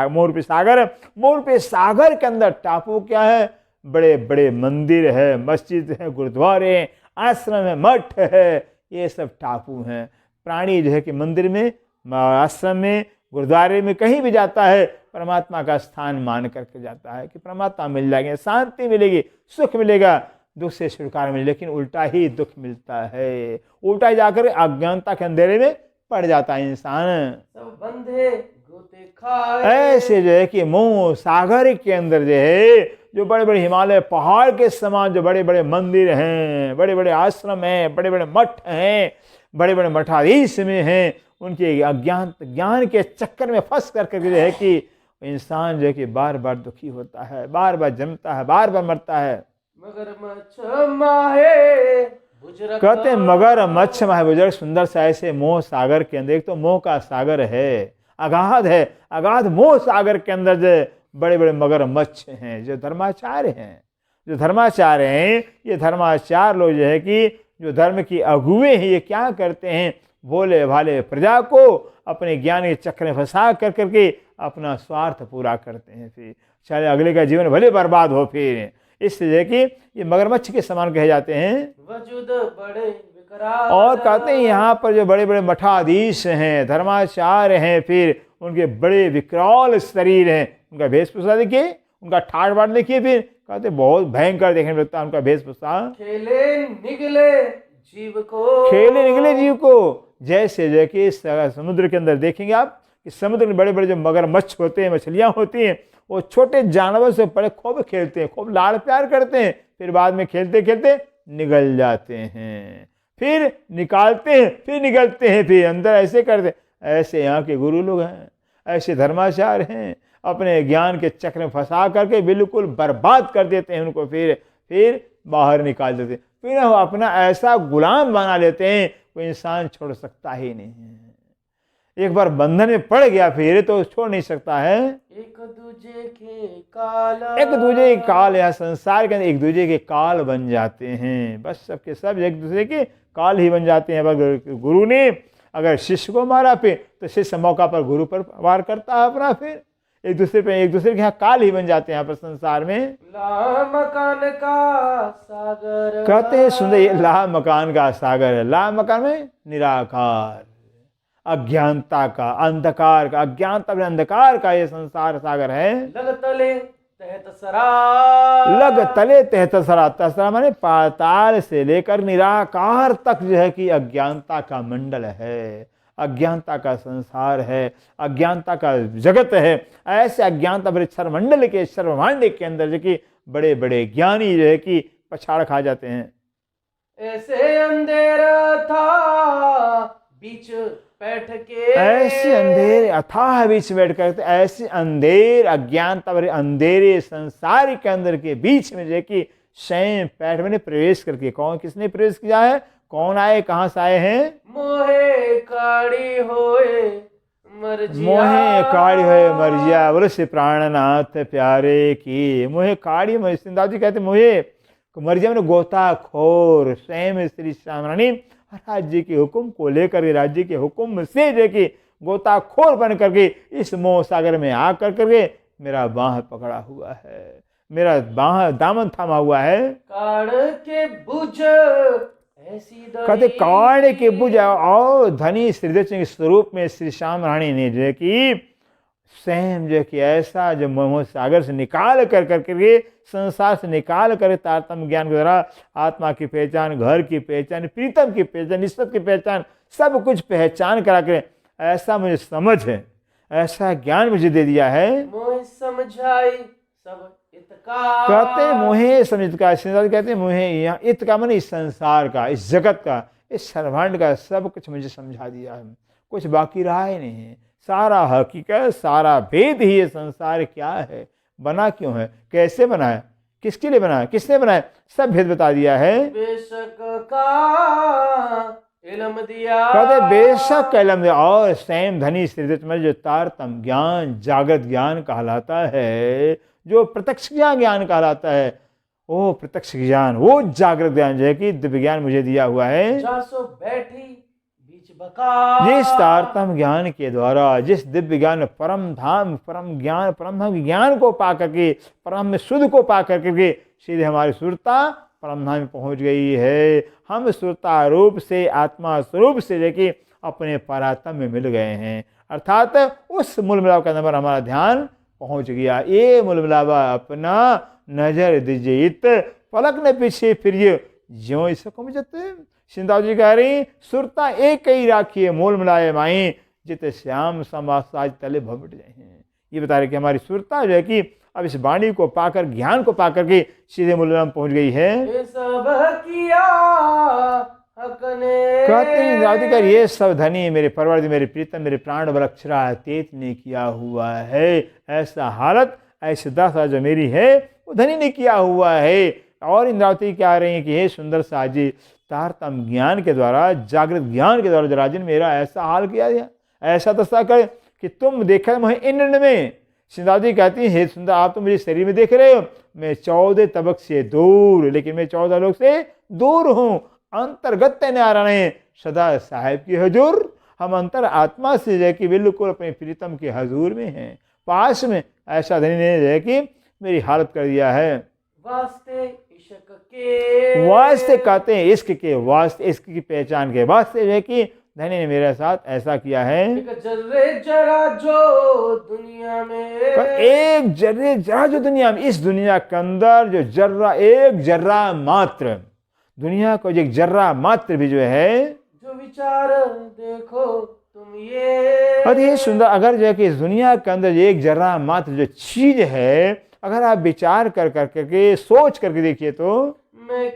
मोर पे सागर, मोर पे सागर के अंदर टापू क्या है? बड़े बड़े मंदिर है, मस्जिद है, गुरुद्वारे हैं, आश्रम है, मठ है, ये सब टापू हैं। प्राणी जो है कि मंदिर में, आश्रम में, गुरुद्वारे में कहीं भी जाता है परमात्मा का स्थान मान करके जाता है कि परमात्मा मिल जाएंगे, शांति मिलेगी, सुख मिलेगा, दुख से छुटकारा मिले। लेकिन उल्टा ही दुख मिलता है, उल्टा ही जाकर अज्ञानता के अंधेरे में पड़ जाता है इंसान। सब बंधे गोते खाए। ऐसे जो है कि मोह सागर के अंदर जो है, जो बड़े बड़े हिमालय पहाड़ के समान जो बड़े बड़े मंदिर हैं, बड़े बड़े आश्रम हैं, बड़े बड़े मठ हैं, बड़े बड़े मठाधीश में हैं, उनके ज्ञान के चक्कर में फंस करके जो है कि इंसान जो है कि बार बार दुखी होता है, बार बार जन्मता है, बार बार मरता है। मगरमच्छ माहे बुजरक। कहते हैं मगरमच्छ माहे बुजरक, सुंदर सा ऐसे मोह सागर के अंदर, एक तो मोह का सागर है, अगाध है, अगाध मोह सागर के अंदर जो बड़े बड़े मगरमच्छ हैं, जो धर्माचार्य हैं, जो धर्माचार्य हैं, ये धर्माचार्य लोग जो है कि जो धर्म की अगुए हैं, ये क्या करते हैं? भोले भाले प्रजा को अपने ज्ञान के चक्र में फंसा कर करके अपना स्वार्थ पूरा करते हैं, फिर चाहे अगले का जीवन भले बर्बाद हो। फिर इसलिए कि ये मगरमच्छ के समान कहे जाते हैं। वजूद बड़े विकराल। और कहते हैं यहाँ पर जो बड़े बड़े मठाधीश हैं, धर्माचार्य हैं, फिर उनके बड़े विकराल शरीर हैं, उनका वेशभूषा देखिए, उनका ठाट बाट देखिए, फिर कहते बहुत भयंकर देखने में लगता है उनका वेशभूषा। खेले निगले जीव को। खेले निगले जीव को, जैसे जो कि समुद्र के अंदर देखेंगे आप कि समुद्र में बड़े बड़े जो मगरमच्छ होते हैं, मछलियाँ होती हैं, वो छोटे जानवर से बड़े खूब खेलते हैं, खूब लाड़ प्यार करते हैं, फिर बाद में खेलते खेलते निगल जाते हैं, फिर निकालते हैं, फिर निगलते हैं, फिर अंदर ऐसे करते। ऐसे यहाँ के गुरु लोग हैं, ऐसे धर्माचार्य हैं, अपने ज्ञान के चक्र में फंसा करके बिल्कुल बर्बाद कर देते हैं उनको, फिर बाहर निकाल देते हैं, फिर अपना ऐसा गुलाम बना लेते हैं कोई इंसान छोड़ सकता ही नहीं है। एक बार बंधन में पड़ गया फिर तो छोड़ नहीं सकता है। एक दूजे के काल, एक दूजे के काल, या संसार के अंदर एक दूजे के काल बन जाते हैं, बस सबके सब एक दूसरे के काल ही बन जाते हैं। अगर गुरु ने अगर शिष्य को मारा फिर तो शिष्य मौका पर गुरु पर वार करता है अपना, फिर एक दूसरे के यहाँ काल ही बन जाते हैं यहाँ पर संसार में। ला मकान का सागर। कहते हैं सुंदर, ये ला मकान का सागर है। ला मकान में निराकार, अज्ञानता का, अंधकार का, अज्ञानता में अंधकार का ये संसार सागर है। लग तले तहत सरा। लग तले तहत सरा, तसरा माने पाताल से लेकर निराकार तक जो है कि अज्ञानता का मंडल है, अज्ञानता का संसार है, अज्ञानता का जगत है। ऐसे अज्ञानता भरे क्षरमंडल के, सर्वभांड के अंदर जो कि बड़े बड़े ज्ञानी जो है कि पछाड़ खा जाते हैं। ऐसे अंधेरा था बीच बैठ के। ऐसे अंधेरे अथाह बीच बैठ कर, ऐसे अंधेर अज्ञानता भरे अंधेरे संसार के अंदर के बीच में जो कि स्वयं पैठ में प्रवेश करके, कौन किसने प्रवेश किया है, कौन आए, कहाँ से आए हैं? मोहे काड़ी होए मर्जिया। मोहे काड़ी होए मर्जिया, बोले श्री प्राणनाथ प्यारे की। मोहे काड़ी, सिंदास जी कहते मोहे मर्जिया में गोताखोर, स्वयं श्री श्यामरानी राज्य के हुक्म को लेकर, राज्य के हुक्म से जो कि गोताखोर बन करके इस मोह सागर में आ कर करके मेरा बाह पकड़ा हुआ है, मेरा बाह दामन थामा हुआ है। काड़ के बुझ ऐसी कहते काड़ के बुझ, और धनी श्रीदत्त के स्वरूप में श्री श्याम रानी ने जो है कि स्वयं जो कि ऐसा जो मोह सागर से निकाल कर करके, संसार से निकाल कर तारतम्य ज्ञान के द्वारा आत्मा की पहचान, घर की पहचान, प्रीतम की पहचान, ईश्वर की पहचान, सब कुछ पहचान करा कर ऐसा मुझे समझ है, ऐसा ज्ञान मुझे दे दिया है। मोह समझाई सब इतका। कहते हैं मोहे समझ का, कहते हैं मोहे यहाँ इत का मन इस संसार का, इस जगत का, इस सर्वांड का सब कुछ मुझे समझा दिया है, कुछ बाकी रहा ही नहीं है। सारा हकीकत, सारा भेद ही ये संसार क्या है, बना क्यों है, कैसे बना है, किसके लिए बना है, किसने बनाया, सब भेद बता दिया है। बेशक का इल्म दिया। कहते बेशक का इल्म दिया, और स्वयं धनी श्रीदत्त में जो तारतम ज्ञान, जागृत ज्ञान कहलाता है, जो प्रत्यक्ष ज्ञान कहलाता है, वो प्रत्यक्ष ज्ञान, वो जागृत ज्ञान जो है कि दिव्य ज्ञान मुझे दिया हुआ है। जासो बैठी बीच बका। जिस तारतम ज्ञान के द्वारा, जिस दिव्य ज्ञान में परम धाम, परम ज्ञान, परम धाम ज्ञान को पा करके, परम में शुद्ध को पा करके सीधे हमारी सुरता परम धाम में पहुंच गई है। हम सुरता रूप से, आत्मा स्वरूप से लेके अपने परात्म में मिल गए हैं, अर्थात उस मूल मिलाप का नंबर हमारा ध्यान पहुंच गया। ये मूल मिलावा अपना नजर दीजिए, पलक न पीछे फिरिए, ज्यों इसे कम जते। सिंधा जी कह रही, सुरता एक ही राखिए, मोल मिलाए माई, जित श्याम समाज तले भवट जाए। ये बता रहे कि हमारी सुरता जो है कि अब इस वाणी को पाकर, ज्ञान को पाकर के सीधे मूल मिलाप पहुंच गई है। ये सब किया हक ने। कहते हैं राधिकर, ये सब धनी मेरे परवरदिगार, मेरे प्रीतम, मेरे प्राण बलक्षरातीत ने किया हुआ है। ऐसा हालत, ऐसी दशा जो मेरी है वो धनी ने किया हुआ है। और इंद्रावती क्या रही है कि हे सुंदर साजी, तारतम ज्ञान के द्वारा, जागृत ज्ञान के द्वारा राजन मेरा ऐसा हाल किया गया, ऐसा दशा कर कि तुम देखा मैं इंद्र में। सिंधावती कहती है, हे सुंदर, आप तो मुझे शरीर में देख रहे हो, मैं 14 तबक से दूर, लेकिन मैं 14 लोग से दूर हूँ। अंतर्गत नारायण सदा साहेब की हजूर। हम अंतर आत्मा से जो है कि बिल्कुल अपने प्रीतम के हजूर में हैं, पास में। ऐसा धनी ने जो है कि मेरी हालत कर दिया है। वास्ते इश्क के, वास्ते कहते हैं इश्क के, वास्ते इश्क की पहचान के वास्ते जो है कि धनी ने मेरे साथ ऐसा किया है। एक जर्रे जरा जो दुनिया में, एक जर्रे जरा जो दुनिया में, इस दुनिया के अंदर जो जर्रा, एक जर्रा मात्र, दुनिया को एक जर्रा मात्र भी जो है, जो विचार देखो तुम ये। अरे सुंदर, अगर जो है कि इस दुनिया के अंदर एक जर्रा मात्र जो चीज है, अगर आप विचार कर करके सोच करके देखिए तो मैं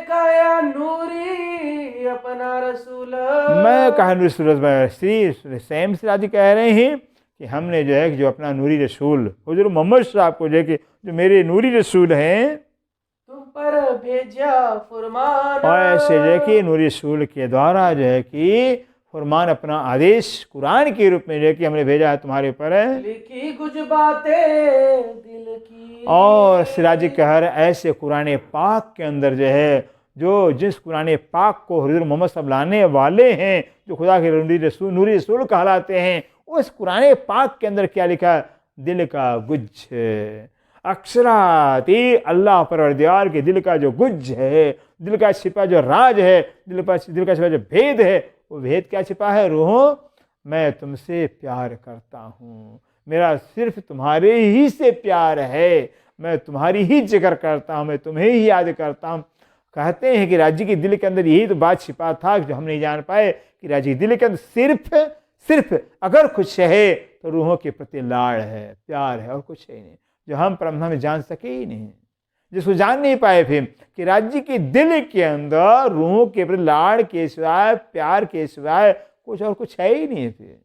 कहा नूरी अपना रसूल, मैं कहा रसूल। श्री सैम सिराजी कह रहे हैं कि हमने जो है जो अपना नूरी रसूल हुजूर मोहम्मद साहब को जो है कि जो मेरे नूरी रसूल हैं, तुम पर भेजा फरमान। और ऐसे जो है कि नूरी रसूल के द्वारा जो है कि फरमान, अपना आदेश कुरान के रूप में जो है कि हमने भेजा है तुम्हारे ऊपर है। लिखी कुछ बातें दिल की, और सिराजी कह रहे ऐसे कुरान पाक के अंदर जो है, जो जिस कुरान पाक को हुजूर मोहम्मद साहब लाने वाले हैं, जो खुदा के नूरी रसूल कहलाते हैं, उस कुरान पाक के अंदर क्या लिखा? दिल का गुज्ज, अक्षराती अल्लाह परवरदिगार के दिल का जो गुज्ज है, दिल का छिपा जो राज है, दिल का छिपा जो भेद है, वो भेद क्या छिपा है? रूहों, मैं तुमसे प्यार करता हूँ, मेरा सिर्फ तुम्हारे ही से प्यार है, मैं तुम्हारी ही जिक्र करता हूँ, मैं तुम्हें ही याद करता हूँ। कहते हैं कि राज्य के दिल के अंदर यही तो बात छिपा था जो हम नहीं जान पाए, कि राज्य के दिल के अंदर सिर्फ अगर कुछ है तो रूहों के प्रति लाड़ है, प्यार है, और कुछ है नहीं, जो हम परमात्मा में जान सके ही नहीं, जिसको जान नहीं पाए फिर कि राज्य के दिल के अंदर रूहों के प्रति लाड़ के सिवाय, प्यार के सिवाय कुछ और कुछ है ही नहीं। फिर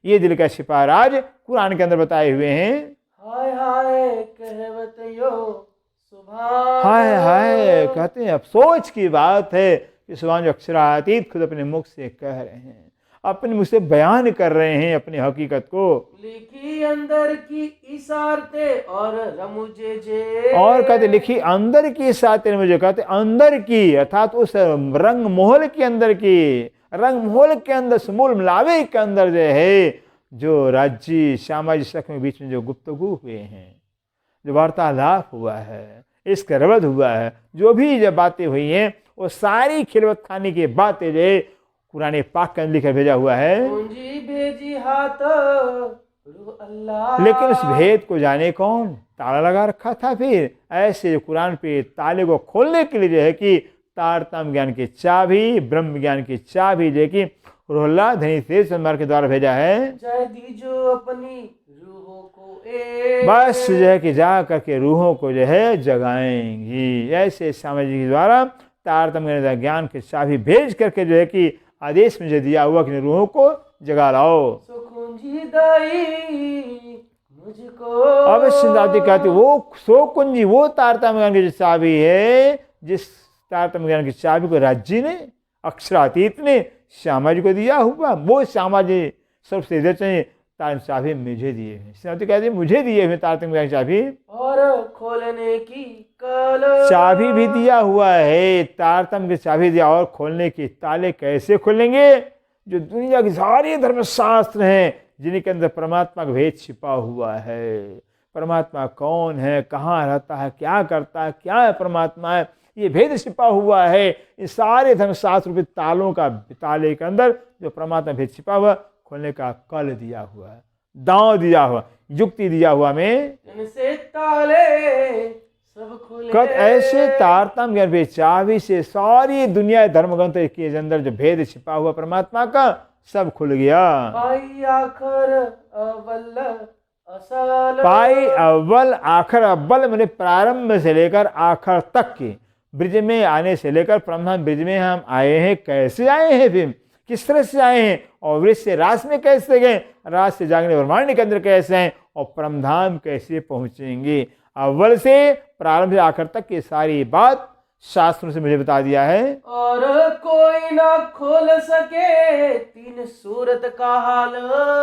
ये दिल का छिपा राज कुरान के अंदर बताए हुए हैं। हाय हाय कहवत यो सुभान, हाय हाय कहते हैं, अफसोस की बात है कि सुभान जो अक्षरातीत खुद अपने मुख से कह रहे हैं, अपने मुख से बयान कर रहे हैं अपनी हकीकत को। लिखी अंदर की इशारते और रमुजे जे, और कहते लिखी अंदर की इशारते मुझे, कहते अंदर की अर्थात उस रंग मोहल के अंदर की, रंग मोहल के अंदर, समूल मिलावे के अंदर जो है, जो राज्य श्यामा जी शक में बीच में जो गुफ्तगू हुए हैं, जो वार्तालाप हुआ है, इसका रवद हुआ है, जो भी जब बातें हुई हैं, वो सारी खिलवत खाने की बातें जो कुरान पाक के अंदर लिखकर भेजा हुआ है। पूंजी भेजी हाथ रूह अल्लाह, लेकिन उस भेद को जाने कौन? ताला लगा रखा था। फिर ऐसे कुरान पे ताले को खोलने के लिए जो है कि तारतम ज्ञान की चाबी, ब्रह्म ज्ञान की चाबी जो है कि रूहुल्लाह धनी तेज संमार के द्वारा भेजा है। जय दीजो अपनी रूहों को एक, बस जो है कि जा करके रूहों को जो है जगाएंगी। ऐसे श्यामा जी के द्वारा तारतम ज्ञान की चाबी भेज करके जो है कि आदेश में जो दिया हुआ कि रूहों को जगा लाओ। सुकुंजी दई मुझको, अब सिंधावती कहती वो सो कुंजी, वो तारतम ज्ञान की चाबी है, जिस तारतम ज्ञान की चाबी को राज्य ने, अक्षरातीत ने श्यामा जी को दिया हुआ। वो श्यामा जी सबसे चाबी मुझे दिए हैं। श्रीमती कहती है मुझे दिए हुए तारतम्य ज्ञान की चाबी, और खोलने की कल। चाबी भी दिया हुआ है, तारतम्य की चाबी दिया, और खोलने की ताले कैसे खुलेंगे? जो दुनिया के सारे धर्मशास्त्र हैं जिनके अंदर परमात्मा का भेद छिपा हुआ है, परमात्मा कौन है, कहाँ रहता है, क्या करता है, क्या है परमात्मा है, ये भेद छिपा हुआ है। इस सारे धर्मशास्त्र रूपी तालों का, ताले के अंदर जो परमात्मा भेद छिपा हुआ, खोलने का कल दिया हुआ है, दांव दिया हुआ, युक्ति दिया हुआ में इनसे ताले सब खुले। कद ऐसे तारतम्य ज्ञान भेद चाबी से सारी दुनिया धर्म ग्रंथ के अंदर जो भेद छिपा हुआ परमात्मा का सब खुल गया। पाई आखर अव्वल असल। पाई अव्वल आखिर, अव्वल मैंने प्रारंभ से लेकर आखिर तक के, ब्रिज में आने से लेकर परमधाम ब्रिज में हम आए हैं, कैसे आए हैं, फिर किस तरह से आए हैं, और ब्रिज से रास में कैसे गए, रास से जागने ब्रह्मांड के अंदर कैसे हैं, और परमधाम कैसे पहुंचेंगे। अव्वल से प्रारंभ से आखिर तक की सारी बात शास्त्रों से मुझे बता दिया है। और कोई ना खोल सके तीन सूरत का हाल।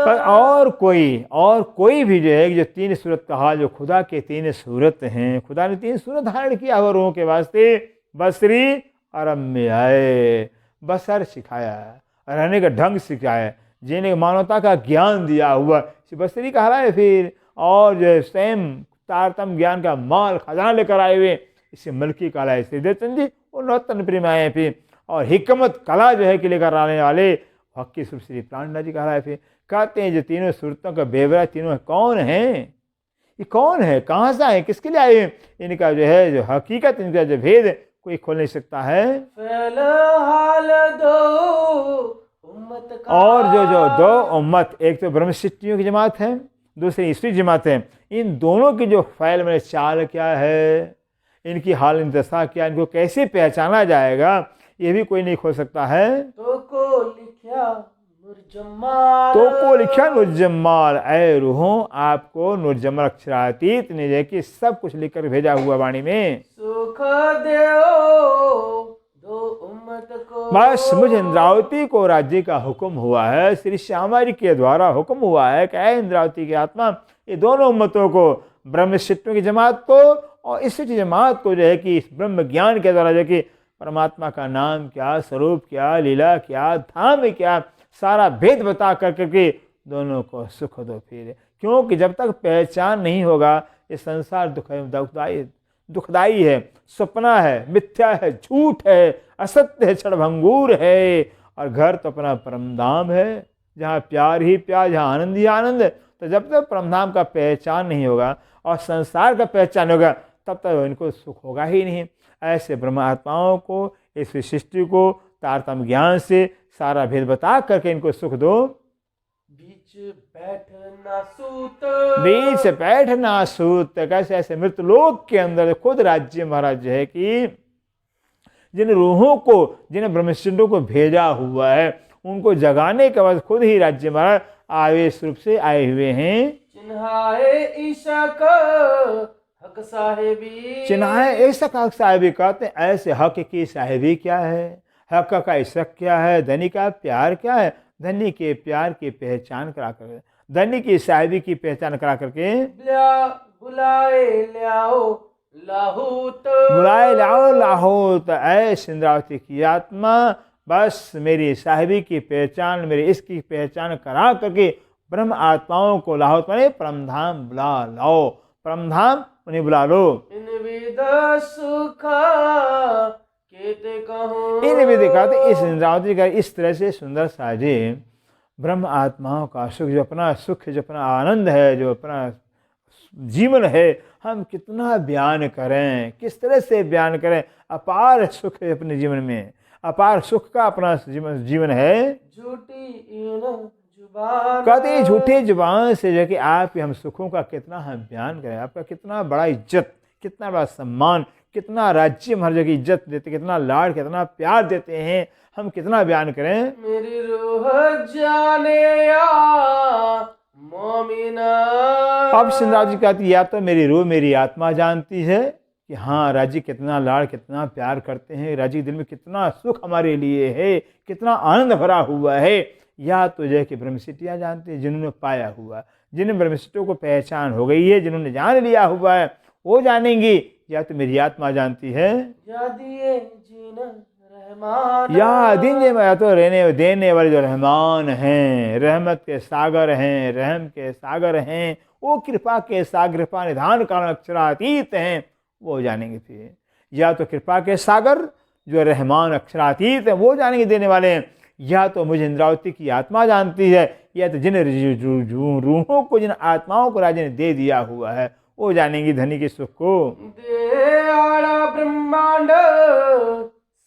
पर और कोई भी जो है, जो तीन सूरत का हाल, जो खुदा के तीन सूरत हैं, खुदा ने तीन सूरत धारण किया हुआ रूहों के वास्ते। बसरी अरब में आए, बसर सिखाया, रहने का ढंग सिखाया, जीने मानवता का ज्ञान दिया हुआ, बसरी कहा है फिर। और जो स्वयं तारतम्य ज्ञान का माल खजाना लेकर आए हुए, इसे मलकी कला है श्री देवचंद जी, वो नौतन प्रेम आए हैं फिर। और हिकमत कला जो है कि लेकर आने वाले हक्की सुर श्री प्राणनाथ जी कहा है फिर। कहते हैं जो तीनों सूरतों का बेवरा तीनों कौन है, ये कौन है, कहाँ से आए, किसके लिए आए, इनका जो है जो हकीकत, इनका जो भेद कोई खोल नहीं सकता है। फिलहाल दो उम्मत का। और जो दो उम्मत, एक तो ब्रह्मशिष्टियों की जमात है, दूसरी ईश्वरी जमात है, इन दोनों की जो फैल में चाल क्या है, इनकी हाल दशा क्या, इनको कैसे पहचाना जाएगा, ये भी कोई नहीं खोल सकता है। तो को लिखा नुरजम्माल। तो को लिखा नुरजम्माल, ऐ रूहों आपको नुरजम्माल अक्षरातीत ने जो कि सब कुछ लिखकर भेजा हुआ वाणी में। सुख देओ दो उम्मत को। बस मुझे इंद्रावती को राज्य का हुक्म हुआ है, श्री श्यामा जी के द्वारा हुक्म हुआ है कि ऐ इंद्रावती की आत्मा, ये दोनों उम्मतों को, ब्रह्मशिष्टों की जमात को और इस जमात को जो है कि इस ब्रह्म ज्ञान के द्वारा जो कि परमात्मा का नाम क्या, स्वरूप क्या, लीला क्या, धाम क्या, सारा भेद बता कर करके दोनों को सुख दो फिर। क्योंकि जब तक पहचान नहीं होगा, ये संसार दुखदाई है, सपना है, मिथ्या है, झूठ है, असत्य है, क्षणभंगुर है। और घर तो अपना परमधाम है, जहाँ प्यार ही प्यार, जहाँ आनंद ही आनंद। तो जब तक परमधाम का पहचान नहीं होगा और संसार का पहचान होगा, तब तक इनको सुख होगा ही नहीं। ऐसे ब्रह्म आत्माओं को, इस सृष्टि को तारतम्य ज्ञान से सारा भेद बता करके इनको सुख दो। बीच बैठना सूत। बीच बैठना सूत, कैसे ऐसे मृतलोक के अंदर खुद राज्य महाराज है कि जिन रूहों को, जिन ब्रह्मशिष्टों को भेजा हुआ है, उनको जगाने के बाद खुद ही राज्य महाराज आवेश रूप से आए हुए हैं। चिन्हाए ईशक हक साहेबी। चिन्हाए ऐसा हक साहेबी, कहते हैं ऐसे हक की साहेबी क्या है, हक का इशक क्या है, धनी का प्यार क्या है। धनी के प्यार की पहचान करा कर, धनी की साहेबी की पहचान करा करके बुलाए लाओ लाहूत। बुलाए लाओ लाहौत, ऐ इंद्रावती की आत्मा, बस मेरी साहिबी की पहचान, मेरी इसकी पहचान करा करके ब्रह्म आत्माओं को लाहौत माने परमधाम बुला लाओ, परमधाम उन्हें बुला लो। इन विद सुख केते कहूं। इन विधि का इस इंद्रावती का इस तरह से सुंदर साजे ब्रह्म आत्माओं का सुख, जो अपना सुख, जो अपना आनंद है, जो अपना जीवन है, हम कितना बयान करें, किस तरह से बयान करें। अपार सुख है अपने जीवन में, अपार सुख का अपना जीवन है। झूठी इन जुबान। कहते झूठे जुबान से जो कि आपके हम सुखों का कितना हम बयान करें, आपका कितना बड़ा इज्जत, कितना बड़ा सम्मान, कितना राज्य हर जगह इज्जत देते, कितना लाड, कितना प्यार देते हैं, हम कितना बयान करें। मेरी रूह जाने या मोमिना। अब सिंधराज जी कहती है, या तो मेरी रूह, मेरी आत्मा जानती है कि हाँ राजी कितना लाड़, कितना प्यार करते हैं, राजी दिल में कितना सुख हमारे लिए है, कितना आनंद भरा हुआ है, या तो जो है कि ब्रह्मसिद्धियाँ जानते हैं, जिन्होंने पाया हुआ, जिन ब्रह्मसिद्धियों को पहचान हो गई है, जिन्होंने जान लिया हुआ है, वो जानेंगी। या तो मेरी आत्मा जानती है, या दिए जीन रहमान, या दिन या तो रहने देने वाले जो रहमान हैं, रहमत के सागर हैं, रहम के सागर हैं, वो कृपा के सागर, कृपा निधान कारण अक्षरातीत हैं, वो जानेंगे। फिर या तो कृपा के सागर जो रहमान अक्षरातीत है वो जानेंगे, देने वाले हैं। या तो मुझे इंद्रावती की आत्मा जानती है, या तो जिन रूहों को, जिन आत्माओं को राजा ने दे दिया हुआ है, वो जानेंगी धनी के सुख को। दे आड़ा ब्रह्मांड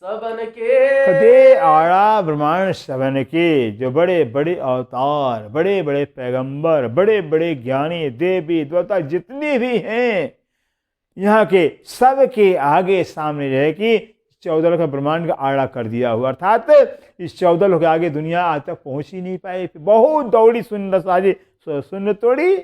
सबन के, दे आड़ा ब्रह्मांड सबन के, जो बड़े बड़े अवतार, बड़े बड़े पैगंबर, बड़े बड़े ज्ञानी, देवी देवता जितने भी हैं यहाँ के, सब के आगे सामने जो है कि 14 का ब्रह्मांड का आड़ा कर दिया हुआ, अर्थात इस 14 के आगे दुनिया आज तक पहुंच ही नहीं पाई। बहुत दौड़ी शून्य साजी, शून्य तोड़ी,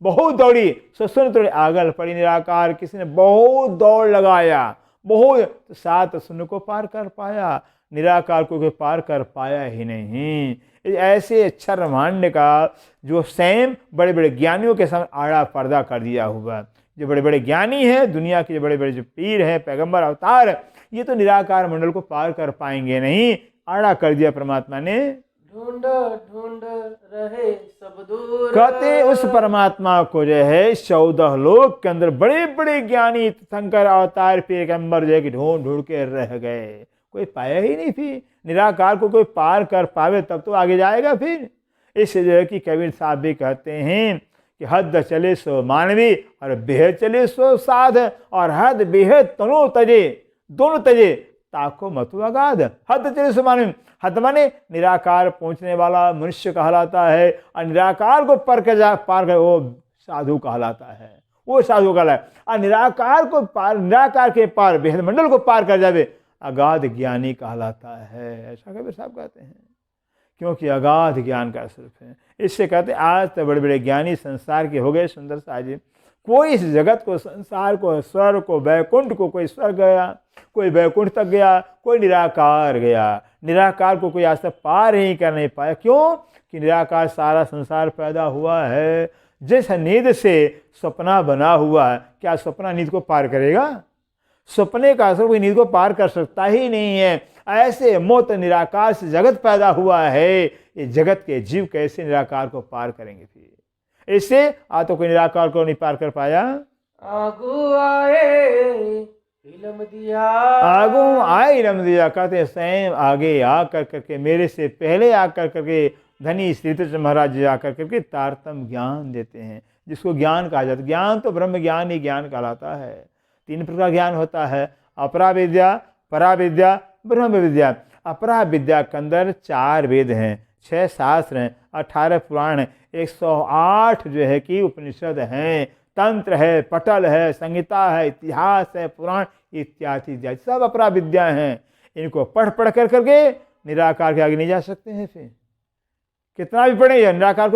बहुत दौड़ी शून्य तोड़ी, आगल पड़ी निराकार। किसी ने बहुत दौड़ लगाया, बहुत, तो 7 शून्य को पार कर पाया, निराकार को कोई पार कर पाया ही नहीं। ऐसे अक्षर ब्रह्मांड का जो स्वयं बड़े बड़े ज्ञानियों के सामने आड़ा पर्दा कर दिया हुआ, जो बड़े बड़े ज्ञानी हैं दुनिया के, जो बड़े बड़े जो पीर हैं, पैगंबर, अवतार, ये तो निराकार मंडल को पार कर पाएंगे नहीं, आड़ा कर दिया परमात्मा ने। ढूंढ ढूंढ रहे सब दूर, कहते उस परमात्मा को जो है 14 लोक के अंदर बड़े बड़े ज्ञानी शंकर अवतार पैगंबर जो है कि ढूंढ ढूंढ के रह गए, कोई पाया ही नहीं। फिर निराकार को कोई पार कर पावे तब तो आगे जाएगा। फिर इससे जो है कि कबीर साहब भी कहते हैं कि हद चले सो मानवी और बेहद चले सो साध, और हद बेहद तनो तजे, दोनों तजे ताको मतु अगाध। हद चले सो मानवी, हद माने निराकार पहुंचने वाला मनुष्य कहलाता है, और निराकार को पार कर वो साधु कहलाता है, वो साधु कहलाता है। और निराकार को पार, निराकार के पार बेहद मंडल को पार कर जावे, अगाध ज्ञानी कहलाता है, ऐसा कबीर साहब कहते हैं, क्योंकि अगाध ज्ञान का स्वरूप है। इससे कहते हैं आज तो बड़े बड़े ज्ञानी संसार के हो गए सुंदर साजी, कोई इस जगत को, संसार को, स्वर्ग को, वैकुंठ को, कोई स्वर्ग गया, कोई वैकुंठ तक गया, कोई निराकार गया, निराकार को कोई आज तक पार ही कर नहीं पाया। क्यों कि निराकार सारा संसार पैदा हुआ है, जिस नींद से सपना बना हुआ है, क्या सपना नींद को पार करेगा? सपने का असर कोई नींद को पार कर सकता ही नहीं है। ऐसे मोत निराकार से जगत पैदा हुआ है, ये जगत के जीव कैसे निराकार को पार करेंगे? फिर इससे तो कोई निराकार को नहीं पार कर पाया। आगू आए इल्म दिया, आगू आए इल्म दिया, कहते स्वयं आगे आकर करके, मेरे से पहले आकर करके धनी श्री कृष्ण महाराज जी आकर करके तारतम ज्ञान देते हैं, जिसको ज्ञान कहा जाता है। ज्ञान तो ब्रह्म ज्ञान ही ज्ञान कहलाता है। 3 प्रकार ज्ञान होता है, अपरा विद्या, परा विद्या, ब्रह्म विद्या। अपरा विद्या के अंदर 4 वेद हैं, 6 शास्त्र हैं, 18 पुराण हैं, 108 जो है कि उपनिषद हैं, तंत्र है, पटल है, संहिता है, इतिहास है, पुराण इत्यादि इत्यादि सब अपरा विद्या हैं। इनको पढ़ कर करके निराकार के आगे नहीं जा सकते हैं। फिर कितना भी पढ़ेंगे निराकार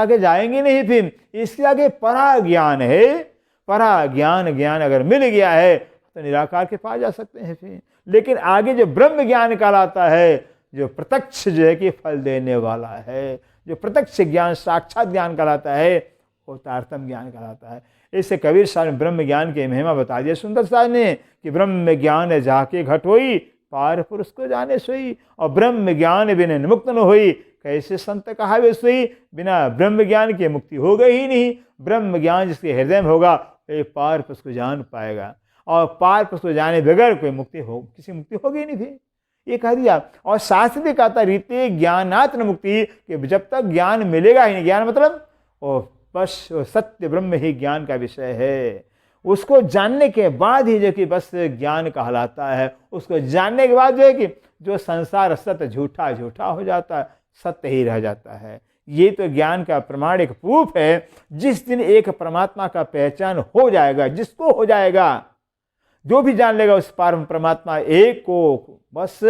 के जाएंगे नहीं। फिर इसके आगे परा ज्ञान है, परा ज्ञान अगर मिल गया है तो निराकार के पास जा सकते हैं। फिर लेकिन आगे जो ब्रह्म ज्ञान कहलाता है, जो प्रत्यक्ष जो है कि फल देने वाला है, जो प्रत्यक्ष ज्ञान साक्षात ज्ञान कहलाता है, वो तारतम ज्ञान कहलाता है। इससे कबीर साहब ने ब्रह्म ज्ञान की महिमा बता दिया सुंदर साहब ने कि ब्रह्म ज्ञान जाके घट होई, पार पुरुष को जाने सोई, और ब्रह्म ज्ञान बिना मुक्त न होई, कैसे संत कहावे सोई। बिना ब्रह्म ज्ञान की मुक्ति हो गई ही नहीं। ब्रह्म ज्ञान जिसके हृदय में होगा एक पार पुरुष को जान पाएगा, और पार पुरुष को जाने बगैर कोई मुक्ति हो, किसी मुक्ति होगी नहीं। फिर ये कह दिया। और शास्त्र भी कहता रीति ज्ञानात् न मुक्ति, कि जब तक ज्ञान मिलेगा ही नहीं। ज्ञान मतलब वो बस सत्य ब्रह्म ही ज्ञान का विषय है। उसको जानने के बाद ही जो कि बस ज्ञान कहलाता है। उसको जानने के बाद जो है कि जो संसार सत्य झूठा झूठा हो जाता है, सत्य ही रह जाता है। ये तो ज्ञान का प्रमाणिक प्रूफ है। जिस दिन एक परमात्मा का पहचान हो जाएगा, जिसको हो जाएगा, जो भी जान लेगा उस परमात्मा एक को, बस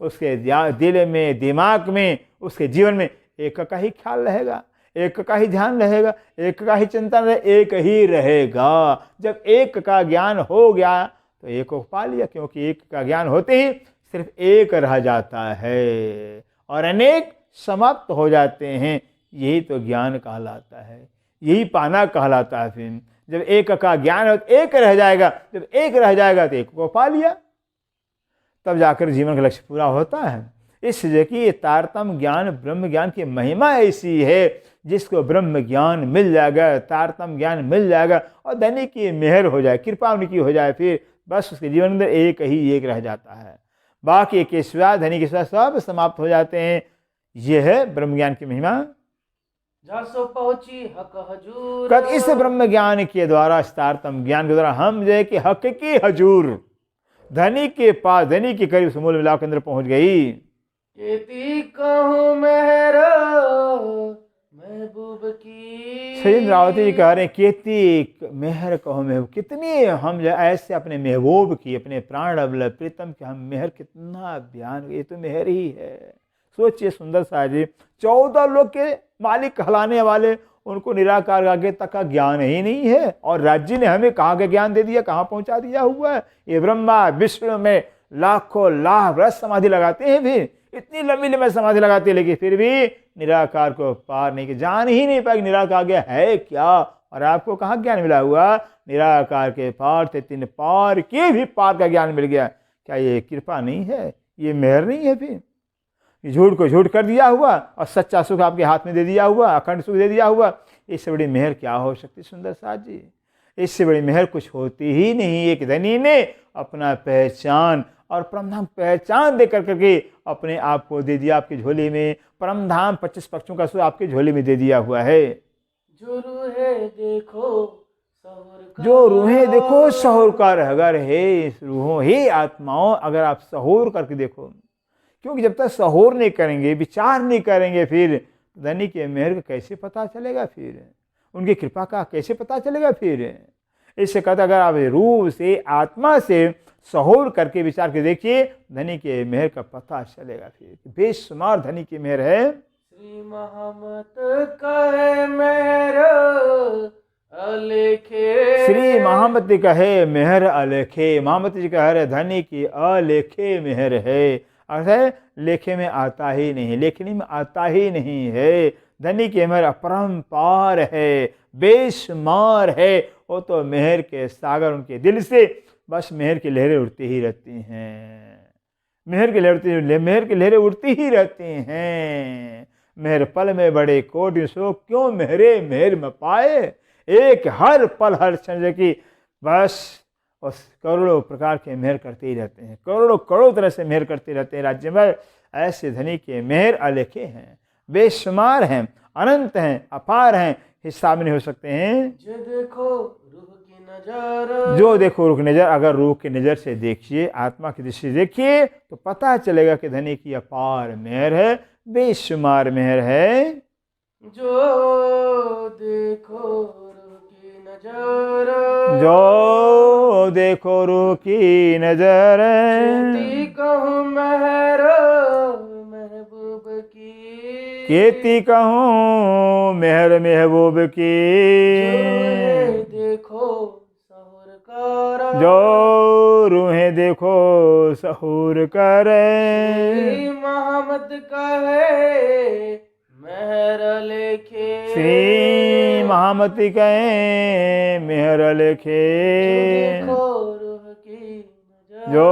उसके दिल में, दिमाग में, उसके जीवन में एक का ही ख्याल रहेगा, एक का ही ध्यान रहेगा, एक का ही चिंतन रहे, एक ही रहेगा। जब एक का ज्ञान हो गया तो एक को पा लिया, क्योंकि एक का ज्ञान होते ही सिर्फ एक रह जाता है और अनेक समाप्त हो जाते हैं। यही तो ज्ञान कहलाता है, यही पाना कहलाता है। फिर जब एक का ज्ञान हो तो एक रह जाएगा, जब एक रह जाएगा तो एक को पा लिया, तब जाकर जीवन का लक्ष्य पूरा होता है। इसलिए कि तारतम्य ज्ञान, ब्रह्म ज्ञान की महिमा ऐसी है, जिसको ब्रह्म ज्ञान मिल जाएगा, तारतम्य ज्ञान मिल जाएगा और धनी की मेहर हो जाए, कृपा उनकी हो जाए, फिर बस उसके जीवन में एक ही एक रह जाता है। बाकी के सिवा, धनी के सिवा सब समाप्त हो जाते हैं। यह है ब्रह्म ज्ञान की महिमा। जासो पहुंची हक हजूर। कद इस ब्रह्म ज्ञान के द्वारा, तारतम्य ज्ञान के द्वारा हम जो है कि हक की हजूर, धनी के पास, धनी के करीब समूल मिलाप के अंदर पहुंच गई। केती कहूँ मेहर महबूब की। श्री इंद्रावती जी कह रहे हैं, केती मेहर कहो महबूब, कितनी हम जो ऐसे अपने महबूब की, अपने प्राण अवल प्रीतम की हम मेहर कितना बयान, ये तो मेहर ही है। सोचिए सुंदर सा जी, 14 लोग के मालिक कहलाने वाले, उनको निराकार आगे तक का ज्ञान ही नहीं है, और राज्य ने हमें कहाँ का ज्ञान दे दिया, कहाँ पहुंचा दिया हुआ है। ये ब्रह्मा विष्णु में लाखों लाख वर्ष समाधि लगाते हैं, भी इतनी लंबी लंबी समाधि लगाते हैं, लेकिन फिर भी निराकार को पार नहीं, जान ही नहीं पाएगी निराकार गया है क्या। और आपको कहाँ ज्ञान मिला हुआ, निराकार के पार थे, 3 पार के भी पार का ज्ञान मिल गया। क्या ये कृपा नहीं है, ये मेहर नहीं है? फिर झूठ को झूठ कर दिया हुआ और सच्चा सुख आपके हाथ में दे दिया हुआ, अखंड सुख दे दिया हुआ, इससे बड़ी मेहर क्या हो सकती सुंदर साथ जी। इससे बड़ी मेहर कुछ होती ही नहीं। एक धनी ने अपना पहचान और परमधाम पहचान दे करके अपने आप को दे दिया आपकी झोली में। परमधाम 25 पक्षों का सुख आपकी झोली में दे दिया हुआ है। जो रूहें देखो सहूर का, जो रूहें देखो सहूर का रहगर है। रूहों ही आत्माओं, अगर आप सहूर करके देखो, क्योंकि जब तक सहूर नहीं करेंगे, विचार नहीं करेंगे, फिर धनी के मेहर का कैसे पता चलेगा, फिर उनकी कृपा का कैसे पता चलेगा। फिर इससे कहता, अगर आप रूह से, आत्मा से सहूर करके विचार के देखिए, धनी के मेहर का पता चलेगा। फिर बेशुमार धनी की मेहर है। श्री महामत कहे मेहर अलेखे। श्री महामती कहे मेहर अलेखे। महामती जी कह रहे धनी की अलेखे मेहर है, अर्थ लेखे में आता ही नहीं, लेखनी में आता ही नहीं है। धनी की मेहर अपरंपार है, बेशुमार है। वो तो मेहर के सागर, उनके दिल से बस मेहर की लहरें उड़ती ही रहती हैं, मेहर की लहरें उड़ती ही रहती हैं। मेहर पल में बड़े कोटि सो, क्यों मेहरे मेहर में पाए। एक हर पल हर क्षण की बस उस करोड़ों प्रकार के मेहर करते ही रहते हैं, करोड़ों तरह से मेहर करते रहते हैं। राज्य में ऐसे धनी के मेहर अलेखे हैं, बेशुमार हैं, अनंत हैं, अपार हैं, हिसाब नहीं हो सकते हैं। जो देखो रूह की नजर, जो देखो रूह की नजर, अगर रूह की नजर से देखिए, आत्मा की दृष्टि से देखिए, तो पता चलेगा कि धनी की अपार मेहर है, बेशुमार मेहर है। जो देखो रूह की नजर, जो देखो रूह की नजर, केती कहूँ मेहर महबूब की। केती कहूँ मेहर महबूब की। जो रूहें देखो सहूर कर, जो रूहें देखो सहूर करे। महामत कहे मेहर लेखे। श्री महामती कहे मेहर लेखे। जो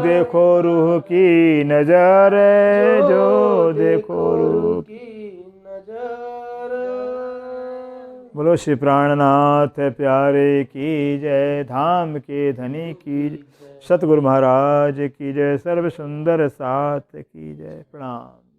देखो रूह की नजर, जो देखो रूह की नजर। बोलो श्री प्राणनाथ प्यारे की जय, धाम के धनी की जय, सतगुरु महाराज की जय, सर्व सुंदर साथ की जय। प्रणाम।